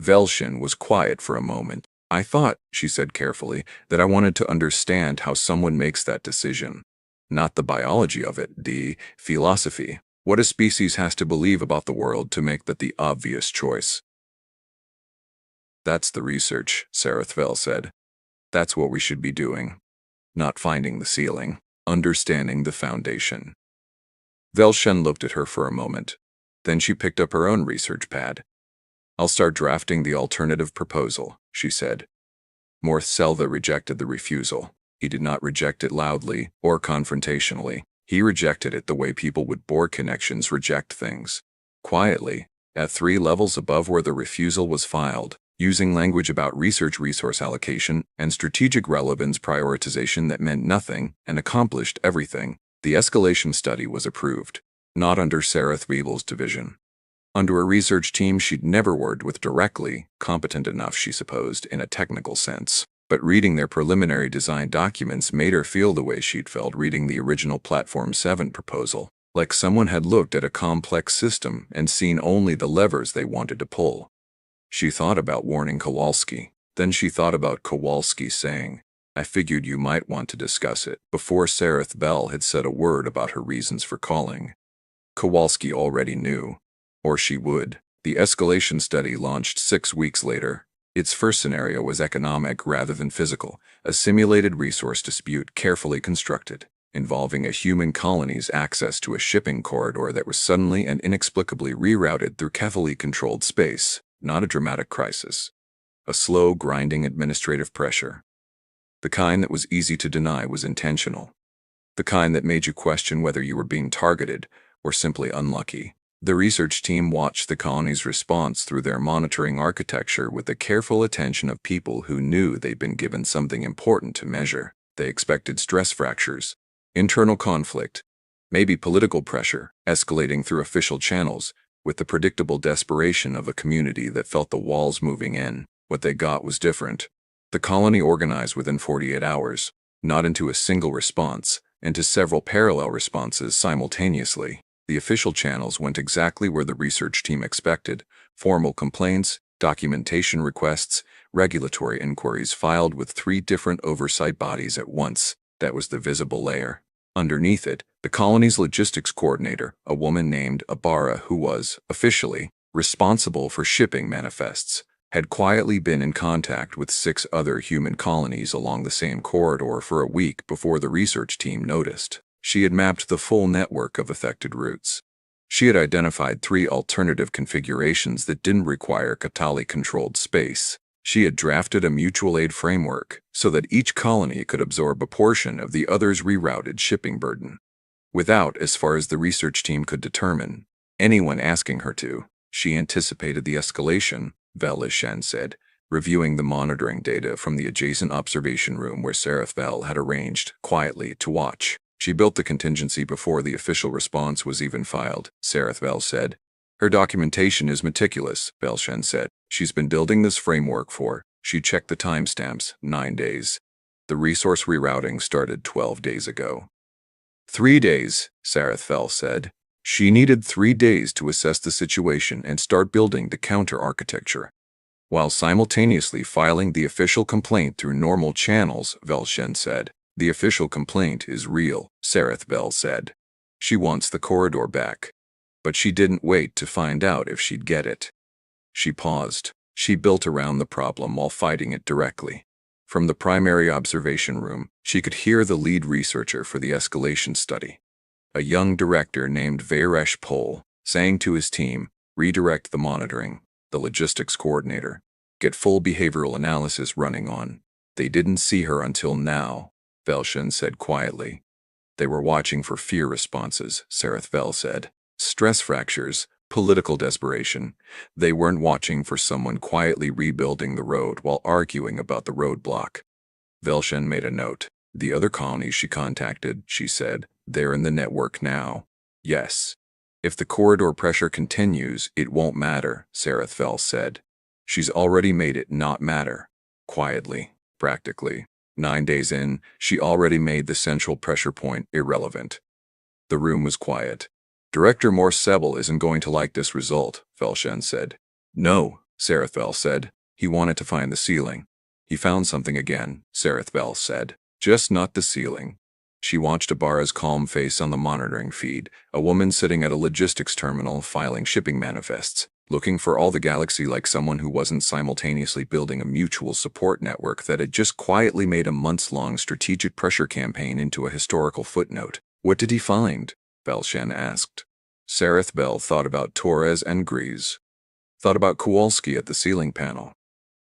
Velshen was quiet for a moment. "I thought," she said carefully, "that I wanted to understand how someone makes that decision. Not the biology of it, the philosophy. What a species has to believe about the world to make that the obvious choice." "That's the research," Sarethvel said. "That's what we should be doing. Not finding the ceiling, understanding the foundation." Velshen looked at her for a moment. Then she picked up her own research pad. "I'll start drafting the alternative proposal," she said. Morthselva rejected the refusal. He did not reject it loudly or confrontationally. He rejected it the way people with board connections reject things. Quietly, at 3 levels above where the refusal was filed, using language about research resource allocation and strategic relevance prioritization that meant nothing and accomplished everything, the escalation study was approved. Not under Sarethvel's division. Under a research team she'd never worked with directly, competent enough, she supposed, in a technical sense. But reading their preliminary design documents made her feel the way she'd felt reading the original Platform 7 proposal, like someone had looked at a complex system and seen only the levers they wanted to pull. She thought about warning Kowalski. Then she thought about Kowalski saying, "I figured you might want to discuss it," before Sarethvel had said a word about her reasons for calling. Kowalski already knew. Or she would. The escalation study launched 6 weeks later. Its first scenario was economic rather than physical, a simulated resource dispute carefully constructed, involving a human colony's access to a shipping corridor that was suddenly and inexplicably rerouted through carefully controlled space, not a dramatic crisis. A slow, grinding administrative pressure. The kind that was easy to deny was intentional. The kind that made you question whether you were being targeted or simply unlucky. The research team watched the colony's response through their monitoring architecture with the careful attention of people who knew they'd been given something important to measure. They expected stress fractures, internal conflict, maybe political pressure, escalating through official channels, with the predictable desperation of a community that felt the walls moving in. What they got was different. The colony organized within 48 hours, not into a single response, into several parallel responses simultaneously. The official channels went exactly where the research team expected: formal complaints, documentation requests, regulatory inquiries filed with 3 different oversight bodies at once. That was the visible layer. Underneath it, the colony's logistics coordinator, a woman named Abara, who was, officially, responsible for shipping manifests, had quietly been in contact with 6 other human colonies along the same corridor for a week before the research team noticed. She had mapped the full network of affected routes. She had identified 3 alternative configurations that didn't require Katali-controlled space. She had drafted a mutual aid framework so that each colony could absorb a portion of the other's rerouted shipping burden, without, as far as the research team could determine, anyone asking her to. She anticipated the escalation, Vel said, reviewing the monitoring data from the adjacent observation room where Vel had arranged, quietly, to watch. She built the contingency before the official response was even filed, Vel said. Her documentation is meticulous, Velshen said. She's been building this framework for, she checked the timestamps, 9 days. The resource rerouting started 12 days ago. 3 days, Vel said. She needed 3 days to assess the situation and start building the counter-architecture, while simultaneously filing the official complaint through normal channels, Velshen said. The official complaint is real, Vel said. She wants the corridor back. But she didn't wait to find out if she'd get it. She paused. She built around the problem while fighting it directly. From the primary observation room, she could hear the lead researcher for the escalation study, a young director named Varesh Pol, saying to his team, redirect the monitoring, the logistics coordinator, get full behavioral analysis running on. They didn't see her until now, Velshen said quietly. They were watching for fear responses, Vel said. Stress fractures, political desperation. They weren't watching for someone quietly rebuilding the road while arguing about the roadblock. Velshen made a note. The other colonies she contacted, she said, they're in the network now. Yes. If the corridor pressure continues, it won't matter, Vel said. She's already made it not matter. Quietly, practically. 9 days in, she already made the central pressure point irrelevant. The room was quiet. Director Morse Sebel isn't going to like this result, Velshen said. No, Vel said. He wanted to find the ceiling. He found something again, Vel said. Just not the ceiling. She watched Ibarra's calm face on the monitoring feed, a woman sitting at a logistics terminal filing shipping manifests, looking for all the galaxy like someone who wasn't simultaneously building a mutual support network that had just quietly made a months-long strategic pressure campaign into a historical footnote. What did he find? Velshen asked. Vel thought about Torres and Grise. Thought about Kowalski at the ceiling panel.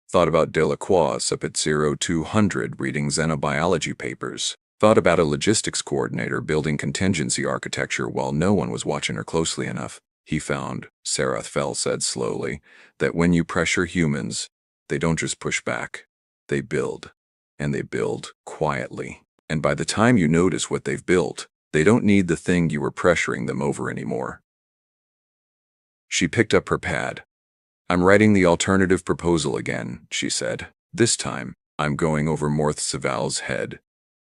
Thought about Delacroix up at 0200 reading xenobiology papers. Thought about a logistics coordinator building contingency architecture while no one was watching her closely enough. He found, Vel said slowly, that when you pressure humans, they don't just push back. They build. And they build quietly. And by the time you notice what they've built, they don't need the thing you were pressuring them over anymore. She picked up her pad. I'm writing the alternative proposal again, she said. This time, I'm going over Morth Saval's head.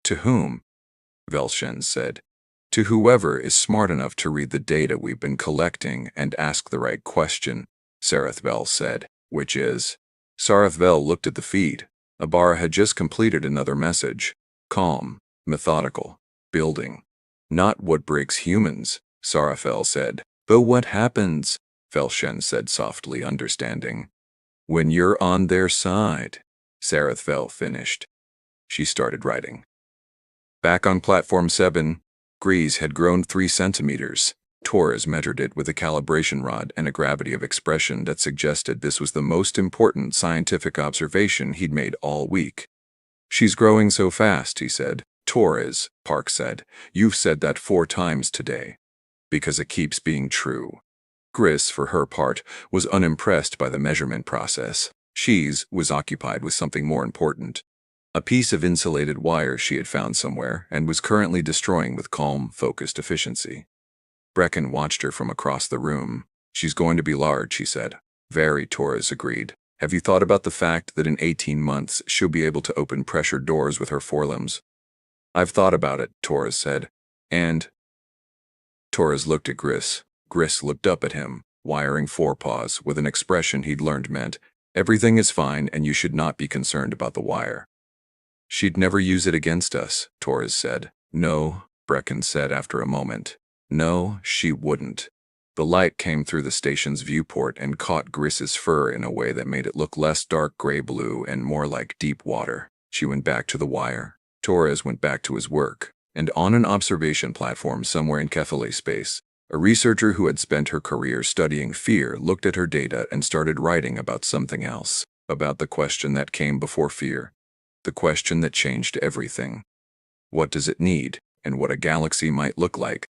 To whom? Velshen said. To whoever is smart enough to read the data we've been collecting and ask the right question, Vel said, which is. Vel looked at the feed. Ibarra had just completed another message. Calm, methodical, building. Not what breaks humans, Vel said. But what happens, Velshen said softly, understanding. When you're on their side, Vel finished. She started writing. Back on Platform 7, Grise had grown 3 centimeters. Torres measured it with a calibration rod and a gravity of expression that suggested this was the most important scientific observation he'd made all week. She's growing so fast, he said. Torres, Park said, you've said that 4 times today. Because it keeps being true. Gris, for her part, was unimpressed by the measurement process. She was occupied with something more important. A piece of insulated wire she had found somewhere and was currently destroying with calm, focused efficiency. Brecken watched her from across the room. She's going to be large, he said. Very, Torres agreed. Have you thought about the fact that in 18 months she'll be able to open pressure doors with her forelimbs? I've thought about it, Torres said. And? Torres looked at Gris. Gris looked up at him, wiring forepaws with an expression he'd learned meant, everything is fine and you should not be concerned about the wire. She'd never use it against us, Torres said. No, Brecken said after a moment. No, she wouldn't. The light came through the station's viewport and caught Gris's fur in a way that made it look less dark gray-blue and more like deep water. She went back to the wire. Torres went back to his work, and on an observation platform somewhere in Kephale space, A researcher who had spent her career studying fear looked at her data and started writing about something else, about the question that came before fear, the question that changed everything. What does it need, and what a galaxy might look like?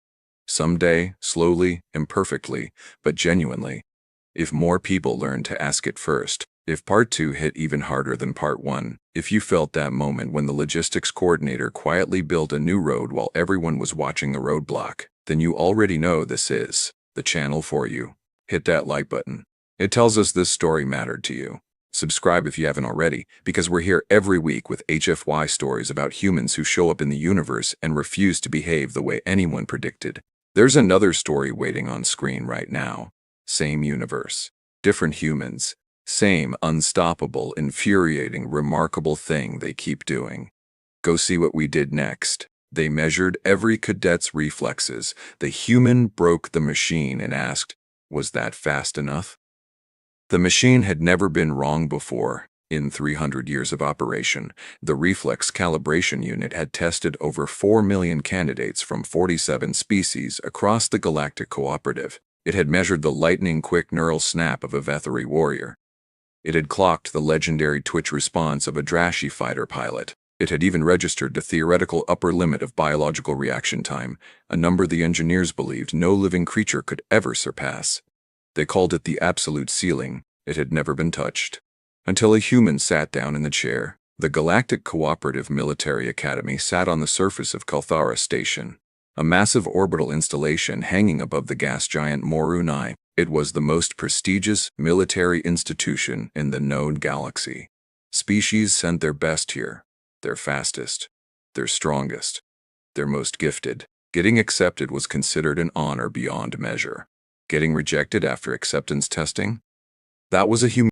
Someday, slowly, imperfectly, but genuinely. If more people learned to ask it first, if Part 2 hit even harder than Part 1, if you felt that moment when the logistics coordinator quietly built a new road while everyone was watching the roadblock, then you already know this is the channel for you. Hit that like button. It tells us this story mattered to you. Subscribe if you haven't already, because we're here every week with HFY stories about humans who show up in the universe and refuse to behave the way anyone predicted. There's another story waiting on screen right now. Same universe, different humans, same unstoppable, infuriating, remarkable thing they keep doing. Go see what we did next. They measured every cadet's reflexes. The human broke the machine and asked, was that fast enough? The machine had never been wrong before. In 300 years of operation, the reflex calibration unit had tested over 4 million candidates from 47 species across the Galactic Cooperative. It had measured the lightning-quick neural snap of a Vethari warrior. It had clocked the legendary twitch response of a Drashi fighter pilot. It had even registered the theoretical upper limit of biological reaction time, a number the engineers believed no living creature could ever surpass. They called it the absolute ceiling. It had never been touched. Until a human sat down in the chair. The Galactic Cooperative Military Academy sat on the surface of Kalthara Station, a massive orbital installation hanging above the gas giant Moruni. It was the most prestigious military institution in the known galaxy. Species sent their best here, their fastest, their strongest, their most gifted. Getting accepted was considered an honor beyond measure. Getting rejected after acceptance testing? That was a